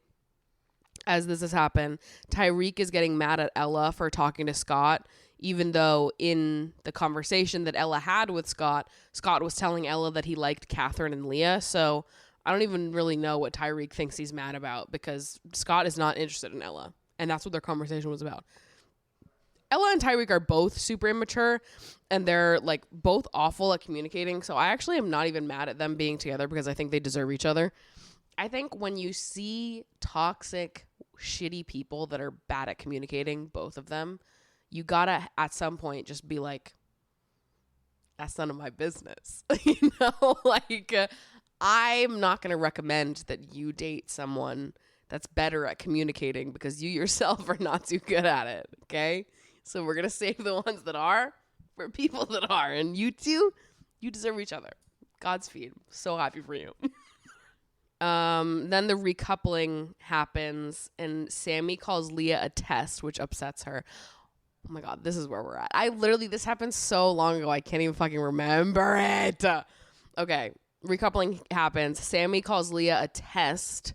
Speaker 2: as this has happened, Tyreek is getting mad at Ella for talking to Scott, even though in the conversation that Ella had with Scott, Scott was telling Ella that he liked Catherine and Leah. So I don't even really know what Tyreek thinks he's mad about because Scott is not interested in Ella. And that's what their conversation was about. Ella and Tyreek are both super immature and they're like both awful at communicating. So I actually am not even mad at them being together because I think they deserve each other. I think when you see toxic, shitty people that are bad at communicating, both of them, you gotta at some point just be like, that's none of my business. I'm not going to recommend that you date someone that's better at communicating because you yourself are not too good at it. Okay. So we're going to save the ones that are for people that are. And you two, you deserve each other. Godspeed. So happy for you. Then the recoupling happens and Sammy calls Leah a test, which upsets her. Oh my God, this is where we're at. This happened so long ago. I can't even fucking remember it. Okay. Recoupling happens. Sammy calls Leah a test,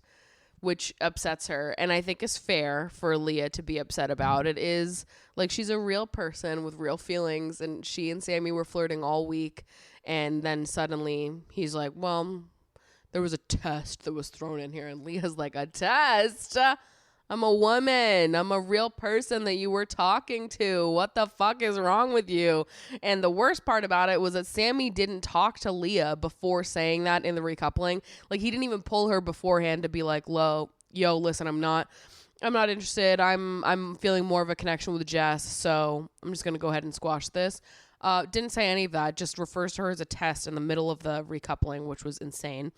Speaker 2: which upsets her. And I think is fair for Leah to be upset about. It is like she's a real person with real feelings. And she and Sammy were flirting all week. And then suddenly he's like, well, there was a test that was thrown in here. And Leah's like, a test? I'm a woman. I'm a real person that you were talking to. What the fuck is wrong with you? And the worst part about it was that Sammy didn't talk to Leah before saying that in the recoupling. Like, he didn't even pull her beforehand to be like, yo, listen, I'm not interested. I'm feeling more of a connection with Jess, so I'm just going to go ahead and squash this. Didn't say any of that. Just refers to her as a test in the middle of the recoupling, which was insane.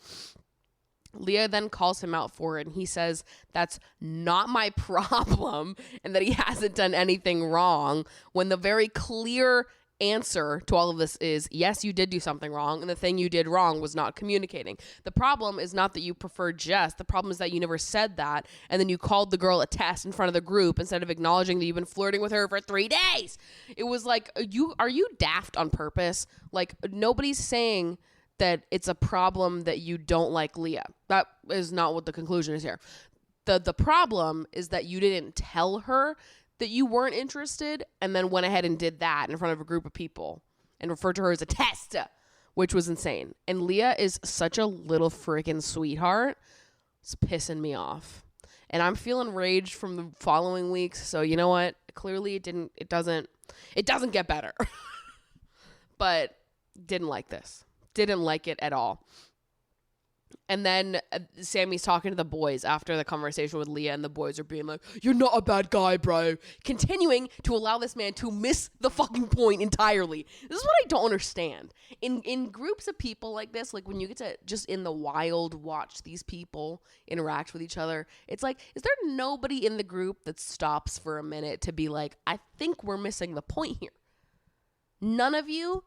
Speaker 2: Leah then calls him out for it, and he says that's not my problem and that he hasn't done anything wrong, when the very clear answer to all of this is, yes, you did do something wrong, and the thing you did wrong was not communicating. The problem is not that you prefer Jess. The problem is that you never said that, and then you called the girl a test in front of the group instead of acknowledging that you've been flirting with her for 3 days. It was like, are you daft on purpose? Like, nobody's saying that it's a problem that you don't like Leah. That is not what the conclusion is here. The problem is that you didn't tell her that you weren't interested and then went ahead and did that in front of a group of people and referred to her as a test, which was insane. And Leah is such a little freaking sweetheart. It's pissing me off. And I'm feeling rage from the following weeks. So you know what? Clearly it doesn't get better. But didn't like this. Didn't like it at all. And then Sammy's talking to the boys after the conversation with Leah, and the boys are being like, you're not a bad guy, bro. Continuing to allow this man to miss the fucking point entirely. This is what I don't understand. In groups of people like this, like when you get to just in the wild watch these people interact with each other, it's like, is there nobody in the group that stops for a minute to be like, I think we're missing the point here? None of you?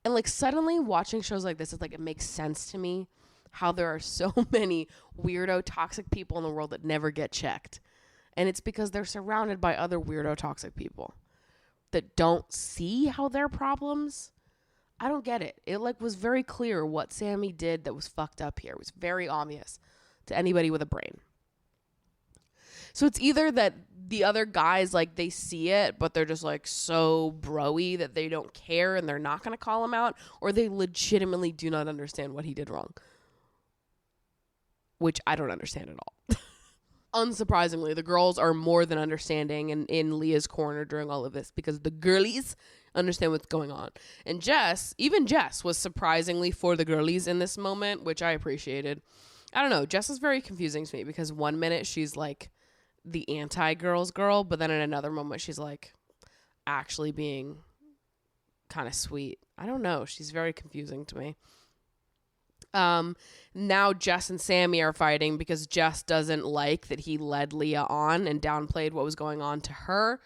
Speaker 2: And like suddenly watching shows like this is like, it makes sense to me how there are so many weirdo toxic people in the world that never get checked. And it's because they're surrounded by other weirdo toxic people that don't see how they're problems. I don't get it. It like was very clear what Sammy did that was fucked up here. It was very obvious to anybody with a brain. So it's either that the other guys, like, they see it, but they're just, like, so bro-y that they don't care and they're not going to call him out, or they legitimately do not understand what he did wrong. Which I don't understand at all. Unsurprisingly, the girls are more than understanding and in Leah's corner during all of this because the girlies understand what's going on. And even Jess was surprisingly for the girlies in this moment, which I appreciated. I don't know. Jess is very confusing to me because one minute she's, like, the anti-girls girl, but then in another moment she's like actually being kind of sweet. I don't know. She's very confusing to me. Now Jess and Sammy are fighting because Jess doesn't like that he led Leah on and downplayed what was going on to her.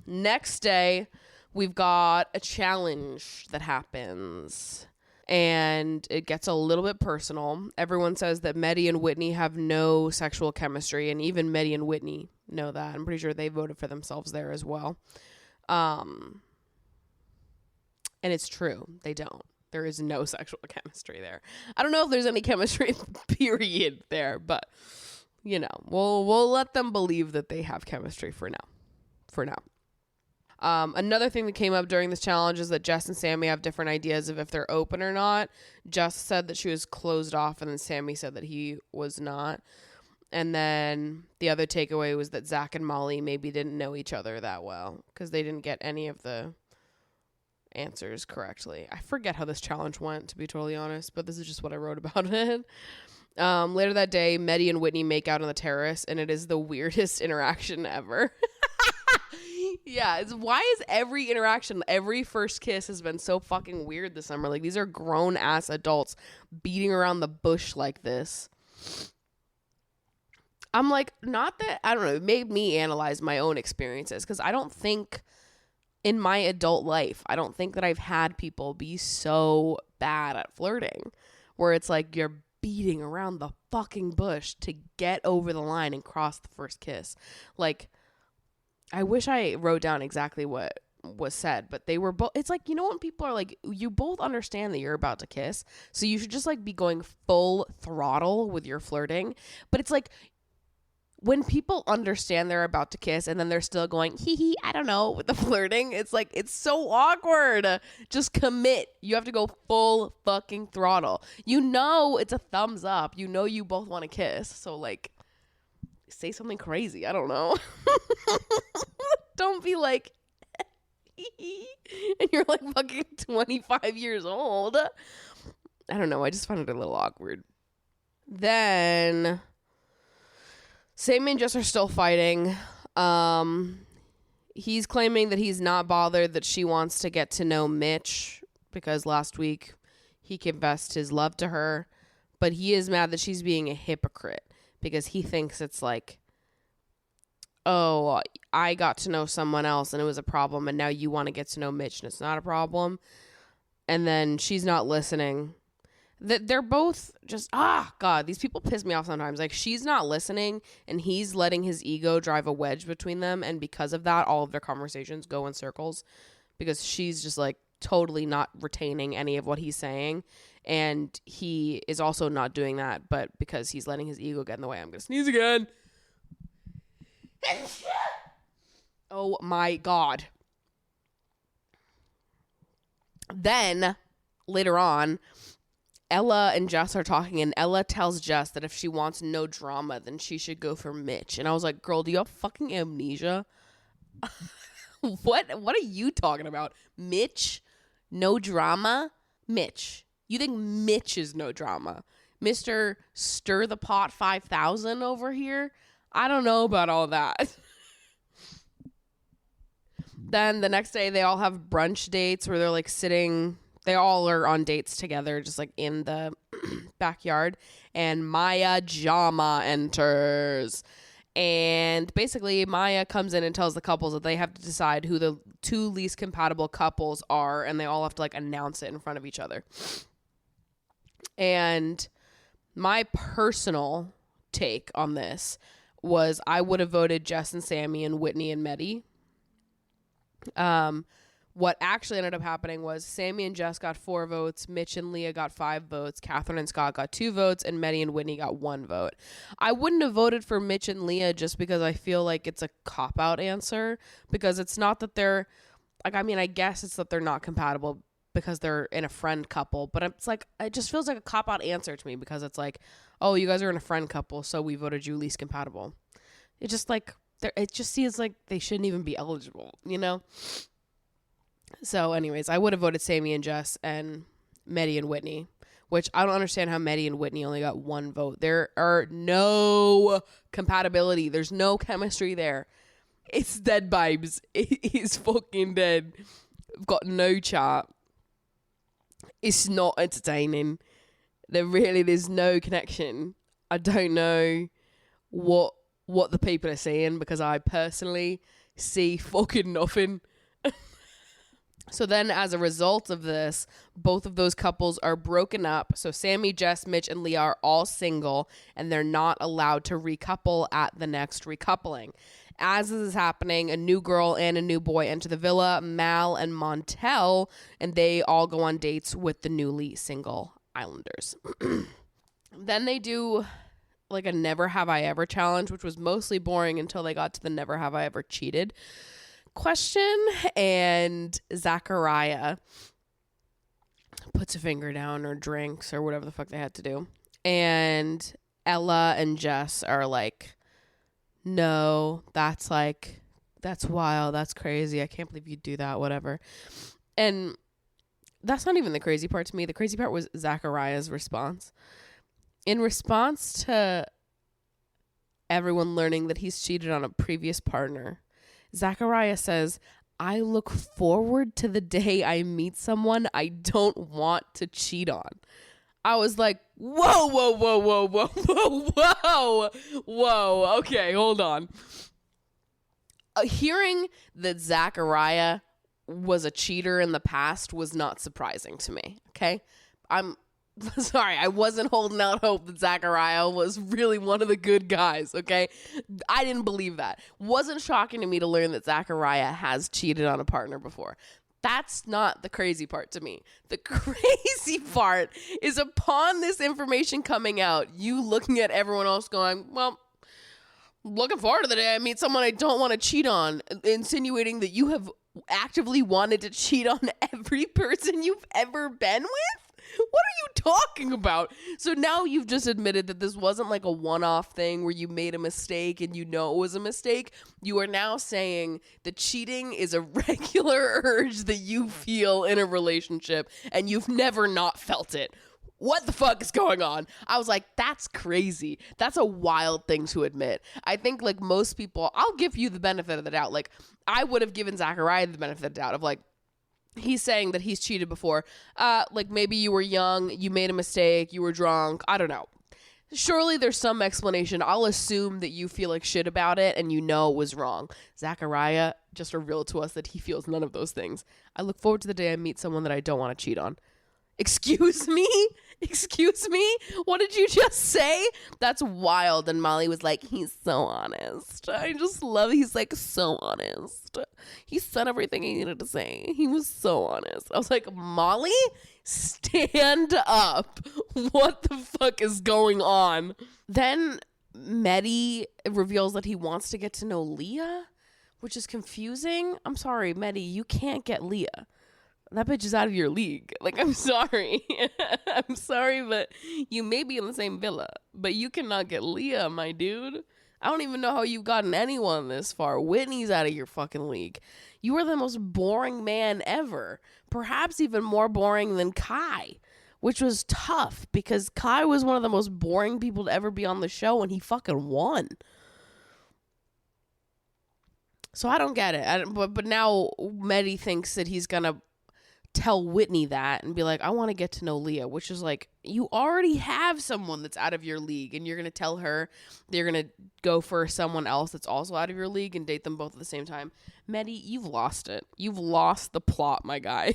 Speaker 2: Next day, we've got a challenge that happens. And it gets a little bit personal. Everyone says that Meddy and Whitney have no sexual chemistry, and even Meddy and Whitney know that. I'm pretty sure they voted for themselves there as well. And it's true. They don't. There is no sexual chemistry there. I don't know if there's any chemistry, period, there, but, you know, we'll let them believe that they have chemistry for now. Another thing that came up during this challenge is that Jess and Sammy have different ideas of if they're open or not. Jess said that she was closed off, and then Sammy said that he was not. And then the other takeaway was that Zach and Molly maybe didn't know each other that well because they didn't get any of the answers correctly. I forget how this challenge went, to be totally honest, but this is just what I wrote about it. Later that day, Meddy and Whitney make out on the terrace, and it is the weirdest interaction ever. Yeah, why is every interaction, every first kiss has been so fucking weird this summer? Like, these are grown-ass adults beating around the bush like this. I'm like, not that, I don't know, it made me analyze my own experiences, because I don't think in my adult life, I don't think that I've had people be so bad at flirting, where it's like you're beating around the fucking bush to get over the line and cross the first kiss. Like, I wish I wrote down exactly what was said, but they were both, it's like, you know, when people are like, you both understand that you're about to kiss, so you should just like be going full throttle with your flirting. But it's like, when people understand they're about to kiss and then they're still going, hee hee, I don't know, with the flirting, it's like, it's so awkward. Just commit. You have to go full fucking throttle. You know, it's a thumbs up. You know, you both want to kiss. So like, say something crazy. I don't know. Don't be like, and you're like fucking 25 years old. I don't know. I just found it a little awkward. Then Sammy and Jess are still fighting. He's claiming that he's not bothered that she wants to get to know Mitch because last week he confessed his love to her, but he is mad that she's being a hypocrite because he thinks it's like, oh, I got to know someone else and it was a problem, and now you want to get to know Mitch and it's not a problem. And then she's not listening. They're both just, God, these people piss me off sometimes. Like, she's not listening and he's letting his ego drive a wedge between them. And because of that, all of their conversations go in circles because she's just like totally not retaining any of what he's saying. And he is also not doing that, but because he's letting his ego get in the way. I'm going to sneeze again. Oh my God. Then later on, Ella and Jess are talking, and Ella tells Jess that if she wants no drama, then she should go for Mitch. And I was like, girl, do you have fucking amnesia? What are you talking about? Mitch? No drama? Mitch. You think Mitch is no drama? Mr. Stir the Pot 5000 over here? I don't know about all that. Then the next day they all have brunch dates where they're like sitting, they all are on dates together, just like in the backyard. And Maya Jama enters. And basically Maya comes in and tells the couples that they have to decide who the two least compatible couples are. And they all have to like announce it in front of each other. And my personal take on this was I would have voted Jess and Sammy and Whitney and Meddy. What actually ended up happening was Sammy and Jess got 4 votes, Mitch and Leah got 5 votes, Catherine and Scott got 2 votes, and Meddy and Whitney got 1 vote. I wouldn't have voted for Mitch and Leah just because I feel like it's a cop-out answer, because it's not that they're, like, I mean, I guess it's that they're not compatible because they're in a friend couple, but it's like, it just feels like a cop-out answer to me because it's like, oh, you guys are in a friend couple, so we voted you least compatible. It just like, it just seems like they shouldn't even be eligible, you know? So anyways, I would have voted Sammy and Jess and Meddy and Whitney, which I don't understand how Meddy and Whitney only got 1 vote. There are no compatibility. There's no chemistry there. It's dead, babes. It's fucking dead. I've got no chat. It's not entertaining. There's no connection. I don't know what the people are saying because I personally see fucking nothing. So then as a result of this, both of those couples are broken up. So Sammy, Jess, Mitch, and Leah are all single, and they're not allowed to recouple at the next recoupling. As this is happening, a new girl and a new boy enter the villa, Mal and Montel, and they all go on dates with the newly single Islanders. Then they do like a Never Have I Ever challenge, which was mostly boring until they got to the Never Have I Ever Cheated question, and Zachariah puts a finger down or drinks or whatever the fuck they had to do, and Ella and Jess are like, no, that's wild, that's crazy, I can't believe you'd do that, whatever. And that's not even the crazy part to me. The crazy part was Zachariah's response. In response to everyone learning that he's cheated on a previous partner, Zachariah says, I look forward to the day I meet someone I don't want to cheat on. I was like, whoa, whoa, whoa, whoa, whoa, whoa, whoa, whoa. Okay, hold on. Hearing that Zachariah was a cheater in the past was not surprising to me, okay? I'm sorry, I wasn't holding out hope that Zachariah was really one of the good guys, okay? I didn't believe that. Wasn't shocking to me to learn that Zachariah has cheated on a partner before. That's not the crazy part to me. The crazy part is upon this information coming out, you looking at everyone else going, well, looking forward to the day I meet someone I don't want to cheat on, insinuating that you have actively wanted to cheat on every person you've ever been with? What are you talking about? So now you've just admitted that this wasn't like a one-off thing where you made a mistake and you know it was a mistake. You are now saying that cheating is a regular urge that you feel in a relationship and you've never not felt it. What the fuck is going on? I was like, that's crazy. That's a wild thing to admit. I think like most people, I'll give you the benefit of the doubt. Like I would have given Zachariah the benefit of the doubt of like, he's saying that he's cheated before. Like maybe you were young, you made a mistake, you were drunk. I don't know. Surely there's some explanation. I'll assume that you feel like shit about it and you know it was wrong. Zachariah just revealed to us that he feels none of those things. I look forward to the day I meet someone that I don't want to cheat on. Excuse me? Excuse me? What did you just say? That's wild. And Molly was like, he's so honest. I just love, he's like so honest. He said everything he needed to say. He was so honest. I was like, Molly, stand up. What the fuck is going on? Then Mehdi reveals that he wants to get to know Leah, which is confusing. I'm sorry, Mehdi, you can't get Leah. That bitch is out of your league. Like, I'm sorry. I'm sorry, but you may be in the same villa, but you cannot get Leah, my dude. I don't even know how you've gotten anyone this far. Whitney's out of your fucking league. You are the most boring man ever. Perhaps even more boring than Kai, which was tough because Kai was one of the most boring people to ever be on the show and he fucking won. So I don't get it. But now Mehdi thinks that he's going to tell Whitney that and be like, I want to get to know Leah, which is like, you already have someone that's out of your league and you're going to tell her they're going to go for someone else that's also out of your league and date them both at the same time. Mehdi, you've lost it. You've lost the plot, my guy.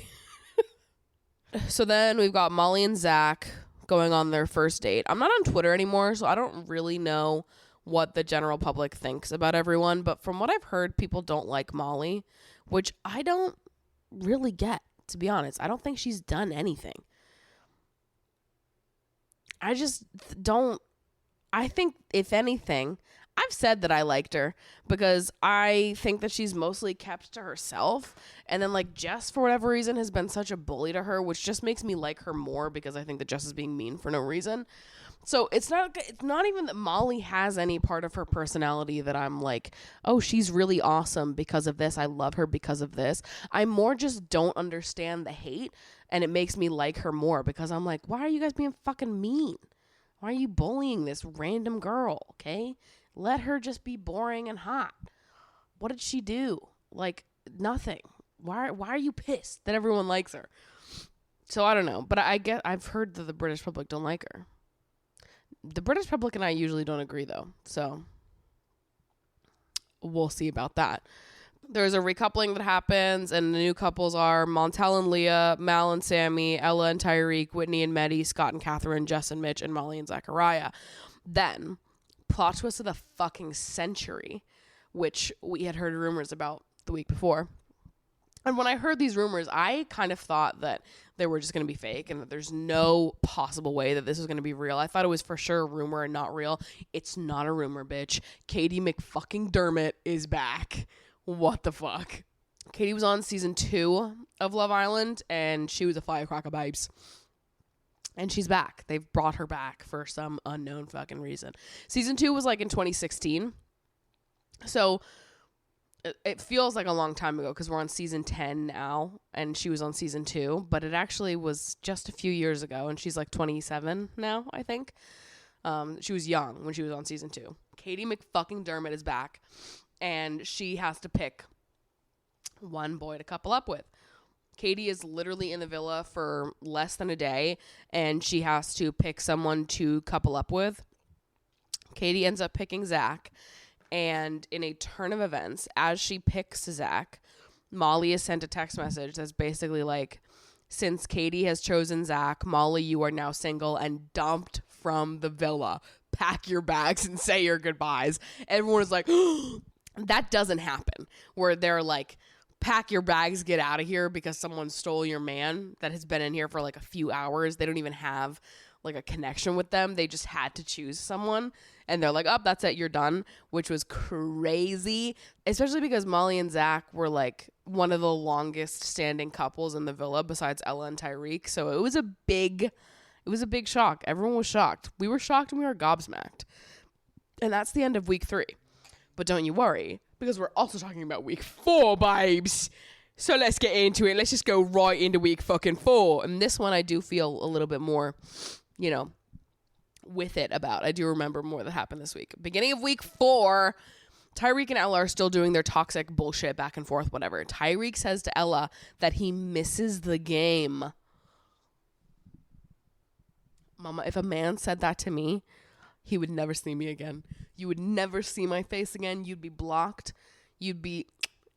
Speaker 2: So then we've got Molly and Zach going on their first date. I'm not on Twitter anymore, so I don't really know what the general public thinks about everyone, but from what I've heard, people don't like Molly, which I don't really get. To be honest, I don't think she's done anything. I just don't. I think, if anything, I've said that I liked her because I think that she's mostly kept to herself. And then, like, Jess, for whatever reason, has been such a bully to her, which just makes me like her more because I think that Jess is being mean for no reason. So it's not even that Molly has any part of her personality that I'm like, oh, she's really awesome because of this. I love her because of this. I more just don't understand the hate, and it makes me like her more because I'm like, why are you guys being fucking mean? Why are you bullying this random girl, okay? Let her just be boring and hot. What did she do? Like, nothing. Why are you pissed that everyone likes her? So I don't know, but I've heard that the British public don't like her. The British public and I usually don't agree, though, so we'll see about that. There's a recoupling that happens, and the new couples are Montel and Leah, Mal and Sammy, Ella and Tyreek, Whitney and Mehdi, Scott and Catherine, Jess and Mitch, and Molly and Zachariah. Then, plot twist of the fucking century, which we had heard rumors about the week before. And when I heard these rumors, I kind of thought that they were just going to be fake and that there's no possible way that this was going to be real. I thought it was for sure a rumor and not real. It's not a rumor, bitch. Katie McFucking-Dermott is back. What the fuck? Katie was on season 2 of Love Island, and she was a firecracker babes. And she's back. They've brought her back for some unknown fucking reason. Season 2 was like in 2016. So it feels like a long time ago because we're on season 10 now and she was on season 2, but it actually was just a few years ago and she's like 27 now, I think. She was young when she was on season 2. Katie McFucking-Dermott is back. and she has to pick one boy to couple up with. Katie is literally in the villa for less than a day, and she has to pick someone to couple up with. Katie ends up picking Zach, and in a turn of events, as she picks Zach, Molly is sent a text message that's basically like, since Katie has chosen Zach, Molly, you are now single and dumped from the villa. Pack your bags and say your goodbyes. Everyone is like, that doesn't happen, where they're like, pack your bags, get out of here because someone stole your man that has been in here for like a few hours. They don't even have like a connection with them. They just had to choose someone, and they're like, oh, that's it, you're done, which was crazy, especially because Molly and Zach were like one of the longest standing couples in the villa besides Ella and Tyreek. So it was a big shock. Everyone was shocked. We were shocked and we were gobsmacked. And that's the end of week 3. But don't you worry, because we're also talking about week 4, babes. So let's get into it. Let's just go right into week fucking 4. And this one I do feel a little bit more, with it about. I do remember more that happened this week. Beginning of week 4, Tyreek and Ella are still doing their toxic bullshit back and forth, whatever. Tyreek says to Ella that he misses the game. Mama, if a man said that to me, he would never see me again. You would never see my face again. You'd be blocked. You'd be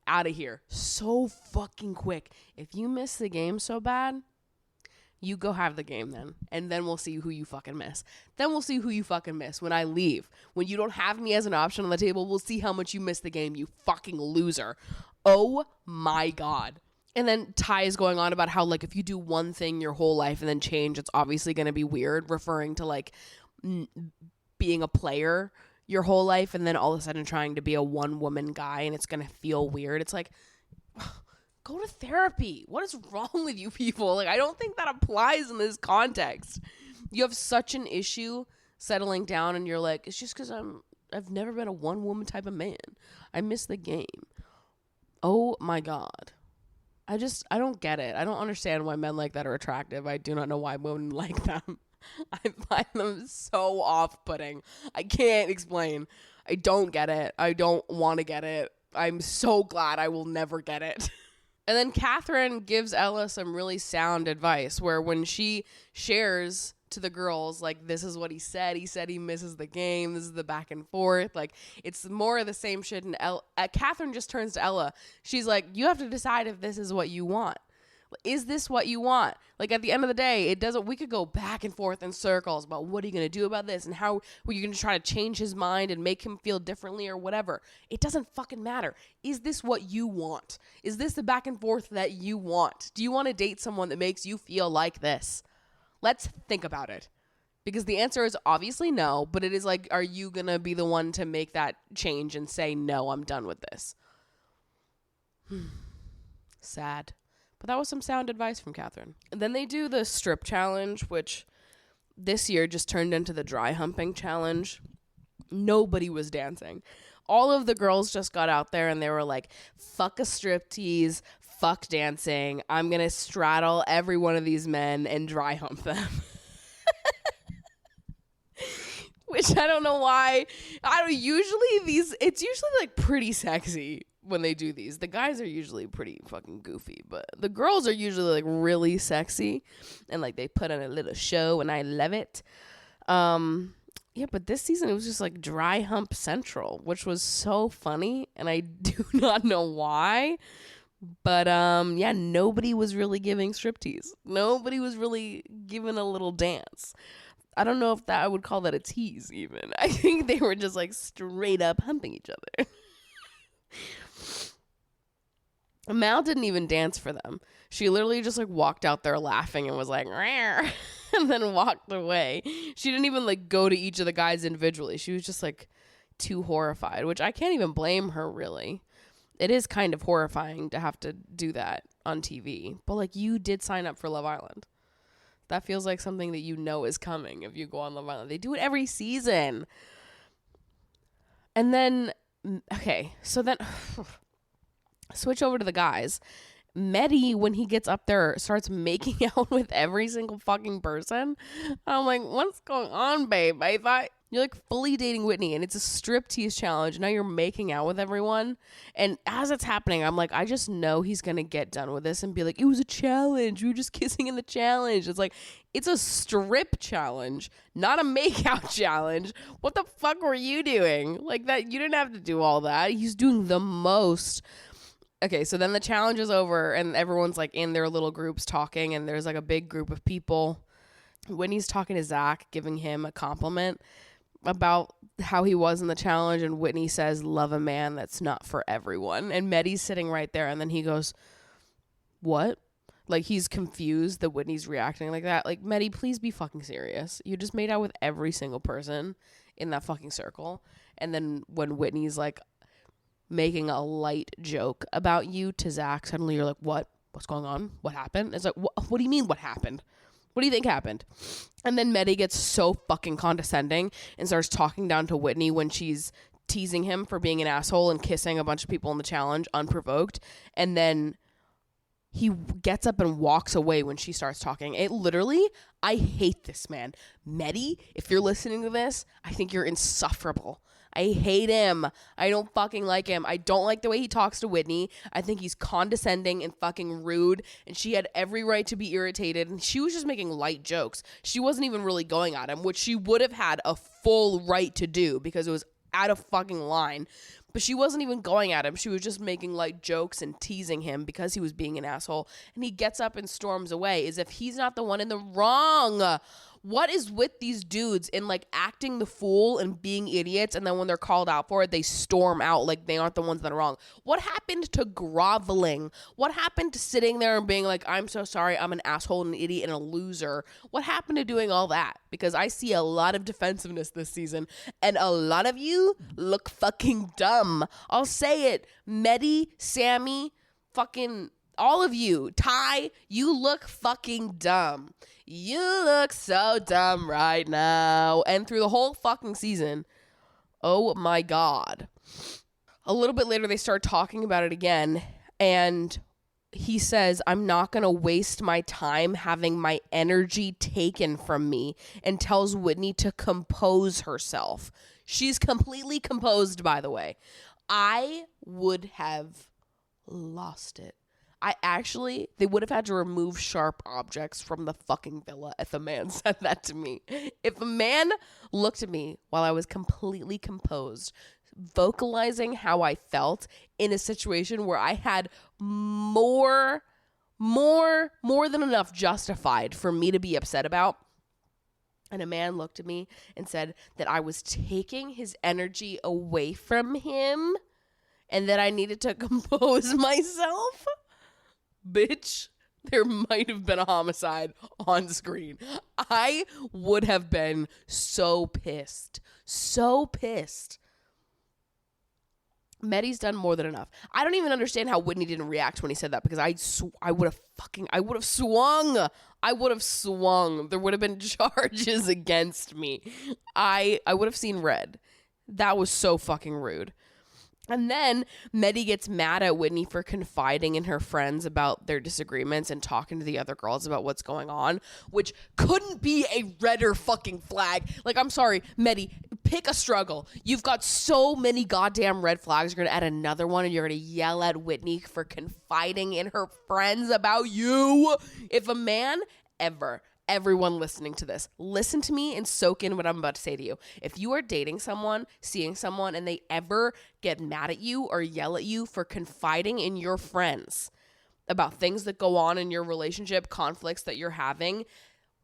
Speaker 2: out of here so fucking quick. If you miss the game so bad, you go have the game then. And then we'll see who you fucking miss. Then we'll see who you fucking miss when I leave. When you don't have me as an option on the table, we'll see how much you miss the game, you fucking loser. Oh my God. And then Ty is going on about how, like, if you do one thing your whole life and then change, it's obviously going to be weird, referring to, like, being a player your whole life and then all of a sudden trying to be a one-woman guy and it's going to feel weird. It's like, go to therapy. What is wrong with you people? Like, I don't think that applies in this context. You have such an issue settling down and you're like, it's just because I've never been a one-woman type of man. I miss the game. Oh, my God. I don't get it. I don't understand why men like that are attractive. I do not know why women like them. I find them so off-putting. I can't explain. I don't get it. I don't want to get it. I'm so glad I will never get it. And then Catherine gives Ella some really sound advice where when she shares to the girls, like, this is what he said he misses the game, this is the back and forth, like, it's more of the same shit. And Catherine just turns to Ella. She's like, you have to decide if this is what you want. Is this what you want? Like, at the end of the day, we could go back and forth in circles about what are you going to do about this and how are you going to try to change his mind and make him feel differently or whatever. It doesn't fucking matter. Is this what you want? Is this the back and forth that you want? Do you want to date someone that makes you feel like this? Let's think about it. Because the answer is obviously no, but it is like, are you going to be the one to make that change and say, no, I'm done with this? Sad. But that was some sound advice from Catherine. And then they do the strip challenge, which this year just turned into the dry humping challenge. Nobody was dancing. All of the girls just got out there and they were like, fuck a striptease, fuck dancing. I'm going to straddle every one of these men and dry hump them. Which I don't know why. It's usually like pretty sexy when they do these. The guys are usually pretty fucking goofy, but the girls are usually like really sexy and like they put on a little show and I love it. Yeah, but this season it was just like dry hump central, which was so funny and I do not know why. But yeah, nobody was really giving striptease. Nobody was really giving a little dance. I don't know if I would call that a tease even. I think they were just like straight up humping each other. Mal didn't even dance for them. She literally just like walked out there laughing and was like, "Rawr," and then walked away. She didn't even like go to each of the guys individually. She was just like too horrified, which I can't even blame her really. It is kind of horrifying to have to do that on TV. But like, you did sign up for Love Island. That feels like something that you know is coming if you go on Love Island. They do it every season. And then, okay, so then switch over to the guys. Mehdi, when he gets up there, starts making out with every single fucking person. I'm like, what's going on, babe? You're like fully dating Whitney, and it's a striptease challenge. Now you're making out with everyone. And as it's happening, I'm like, I just know he's going to get done with this and be like, it was a challenge. We were just kissing in the challenge. It's like, it's a strip challenge, not a makeout challenge. What the fuck were you doing? Like that, you didn't have to do all that. He's doing the most. Okay, so then the challenge is over, and everyone's like in their little groups talking, and there's like a big group of people. Whitney's talking to Zach, giving him a compliment about how he was in the challenge, and Whitney says, love a man that's not for everyone. And Meddy's sitting right there, and then he goes, what? Like, he's confused that Whitney's reacting like that. Like, Meddy, please be fucking serious. You just made out with every single person in that fucking circle. And then when Whitney's like making a light joke about you to Zach, suddenly you're like, what? What's going on? What happened? It's like, what do you mean what happened? What do you think happened? And then Meddy gets so fucking condescending and starts talking down to Whitney when she's teasing him for being an asshole and kissing a bunch of people in the challenge unprovoked. And then he gets up and walks away when she starts talking. It literally, I hate this man. Meddy, if you're listening to this, I think you're insufferable. I hate him. I don't fucking like him. I don't like the way he talks to Whitney. I think he's condescending and fucking rude, and she had every right to be irritated, and she was just making light jokes. She wasn't even really going at him, which she would have had a full right to do because it was out of fucking line. But she wasn't even going at him. She was just making light jokes and teasing him because he was being an asshole. And he gets up and storms away as if he's not the one in the wrong. What is with these dudes in like acting the fool and being idiots, and then when they're called out for it, they storm out like they aren't the ones that are wrong? What happened to groveling? What happened to sitting there and being like, I'm so sorry, I'm an asshole and an idiot and a loser? What happened to doing all that? Because I see a lot of defensiveness this season, and a lot of you look fucking dumb. I'll say it. Meddy, Sammy, fucking all of you. Ty, you look fucking dumb. You look so dumb right now. And through the whole fucking season, oh my God. A little bit later, they start talking about it again. And he says, I'm not going to waste my time having my energy taken from me, and tells Whitney to compose herself. She's completely composed, by the way. I would have lost it. They would have had to remove sharp objects from the fucking villa if a man said that to me. If a man looked at me while I was completely composed, vocalizing how I felt in a situation where I had more than enough justified for me to be upset about, and a man looked at me and said that I was taking his energy away from him and that I needed to compose myself, bitch, there might have been a homicide on screen. I would have been so pissed. So pissed. Meddy's done more than enough. I don't even understand how Whitney didn't react when he said that, because I would have swung. I would have swung. There would have been charges against me. I would have seen red. That was so fucking rude. And then Meddy gets mad at Whitney for confiding in her friends about their disagreements and talking to the other girls about what's going on, which couldn't be a redder fucking flag. Like, I'm sorry, Meddy, pick a struggle. You've got so many goddamn red flags. You're going to add another one, and you're going to yell at Whitney for confiding in her friends about you. If a man everyone listening to this, listen to me and soak in what I'm about to say to you. If you are dating someone, seeing someone, and they ever get mad at you or yell at you for confiding in your friends about things that go on in your relationship, conflicts that you're having,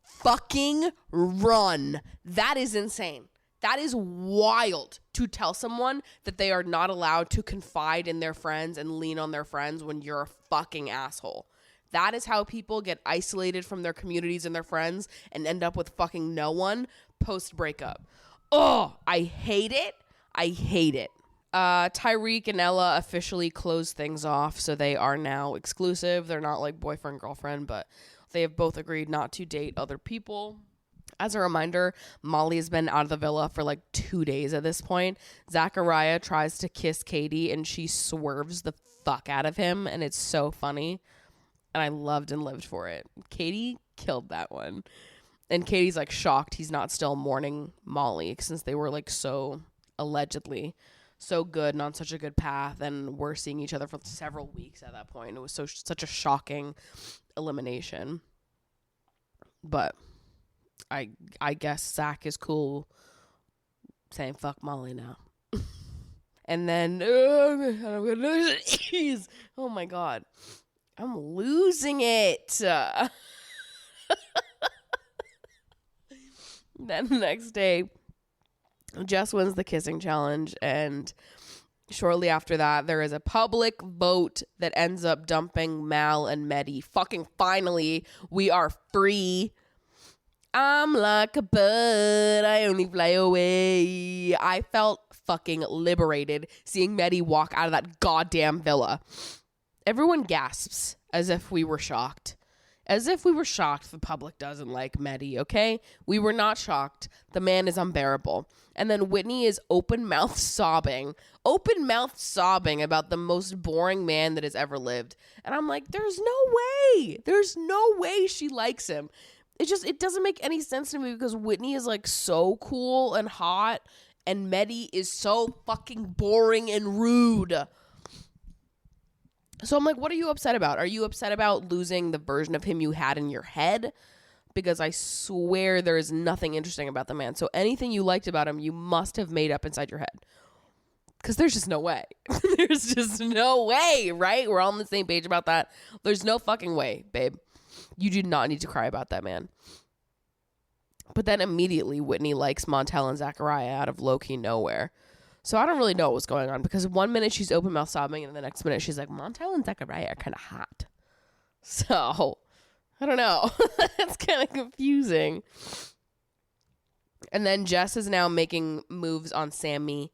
Speaker 2: fucking run. That is insane. That is wild to tell someone that they are not allowed to confide in their friends and lean on their friends when you're a fucking asshole. That is how people get isolated from their communities and their friends and end up with fucking no one post-breakup. Oh, I hate it. I hate it. Tyreek and Ella officially closed things off, so they are now exclusive. They're not like boyfriend, girlfriend, but they have both agreed not to date other people. As a reminder, Molly has been out of the villa for like 2 days at this point. Zachariah tries to kiss Katie, and she swerves the fuck out of him, and it's so funny. And I loved and lived for it. Katie killed that one. And Katie's like shocked he's not still mourning Molly since they were like so allegedly so good and on such a good path and were seeing each other for several weeks at that point. It was such a shocking elimination. But I guess Zach is cool saying fuck Molly now. And then oh my god, I'm losing it. Then the next day, Jess wins the kissing challenge, and shortly after that, there is a public vote that ends up dumping Mal and Medi. Fucking finally, we are free. I'm like a bird, I only fly away. I felt fucking liberated seeing Medi walk out of that goddamn villa. Everyone gasps as if we were shocked. As if we were shocked the public doesn't like Medi, okay? We were not shocked. The man is unbearable. And then Whitney is open-mouthed sobbing about the most boring man that has ever lived. And I'm like, there's no way she likes him. It doesn't make any sense to me because Whitney is like so cool and hot and Medi is so fucking boring and rude. So I'm like, what are you upset about? Are you upset about losing the version of him you had in your head? Because I swear there is nothing interesting about the man. So anything you liked about him, you must have made up inside your head. Because there's just no way. There's just no way, right? We're all on the same page about that. There's no fucking way, babe. You do not need to cry about that man. But then immediately Whitney likes Montel and Zachariah out of low-key nowhere. So I don't really know what's going on because 1 minute she's open mouth sobbing and the next minute she's like, Montel and Zachariah are kind of hot. So I don't know. It's kind of confusing. And then Jess is now making moves on Sammy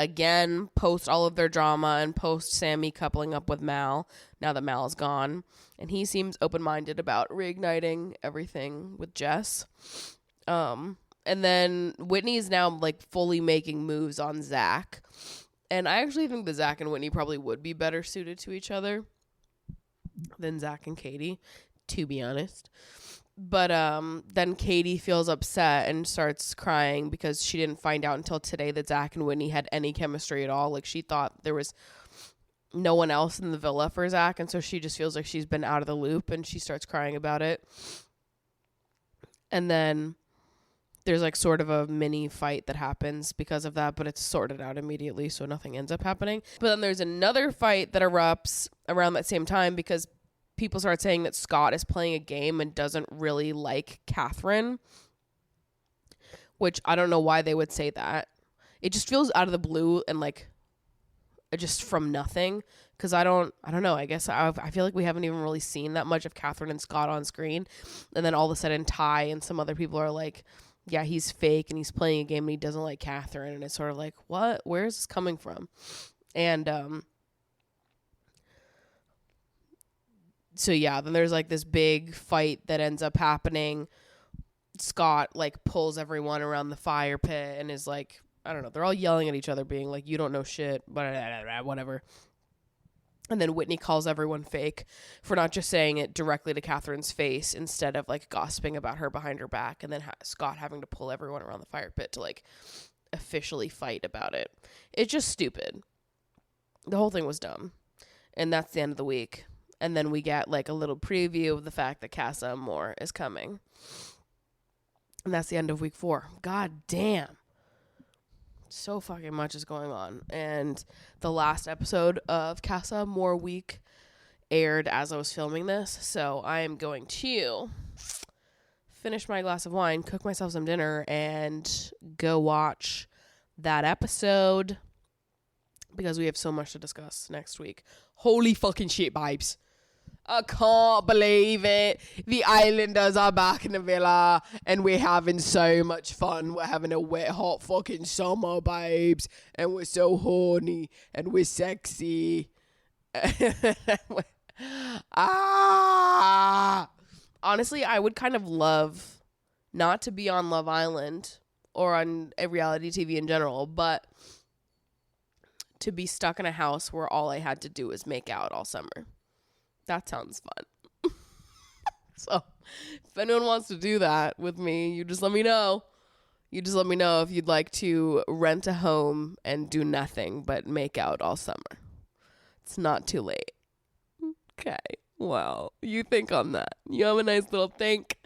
Speaker 2: again, post all of their drama and post Sammy coupling up with Mal now that Mal is gone. And he seems open-minded about reigniting everything with Jess. And then Whitney is now like fully making moves on Zach. And I actually think that Zach and Whitney probably would be better suited to each other than Zach and Katie, to be honest. But then Katie feels upset and starts crying because she didn't find out until today that Zach and Whitney had any chemistry at all. Like she thought there was no one else in the villa for Zach. And so she just feels like she's been out of the loop and she starts crying about it. And then there's like sort of a mini fight that happens because of that, but it's sorted out immediately, so nothing ends up happening. But then there's another fight that erupts around that same time because people start saying that Scott is playing a game and doesn't really like Catherine, which I don't know why they would say that. It just feels out of the blue and like just from nothing. Because I don't know. I guess I feel like we haven't even really seen that much of Catherine and Scott on screen. And then all of a sudden Ty and some other people are like, yeah, he's fake and he's playing a game and he doesn't like Catherine. And it's sort of like, what? Where is this coming from? And so, yeah, then there's like this big fight that ends up happening. Scott like pulls everyone around the fire pit and is like, I don't know. They're all yelling at each other being like, you don't know shit, whatever. And then Whitney calls everyone fake for not just saying it directly to Catherine's face instead of like gossiping about her behind her back. And then Scott having to pull everyone around the fire pit to like officially fight about it. It's just stupid. The whole thing was dumb. And that's the end of the week. And then we get like a little preview of the fact that Casa Amor is coming. And that's the end of week 4. God damn. So fucking much is going on. And the last episode of Casa Amor week aired as I was filming this. So I am going to finish my glass of wine, cook myself some dinner, and go watch that episode because we have so much to discuss next week. Holy fucking shit, babes. I can't believe it. The Islanders are back in the villa and we're having so much fun. We're having a wet, hot fucking summer, babes. And we're so horny and we're sexy. Honestly, I would kind of love not to be on Love Island or on a reality TV in general, but to be stuck in a house where all I had to do was make out all summer. That sounds fun. So if anyone wants to do that with me, you just let me know. You just let me know if you'd like to rent a home and do nothing but make out all summer. It's not too late. Okay. Well, you think on that. You have a nice little think.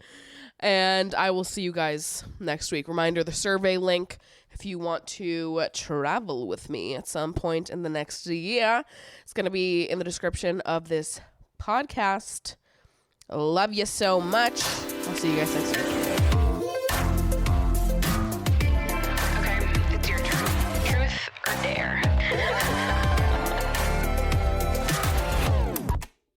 Speaker 2: And I will see you guys next week. Reminder, the survey link, if you want to travel with me at some point in the next year, it's going to be in the description of this podcast. Love you so much. I'll see you guys next week.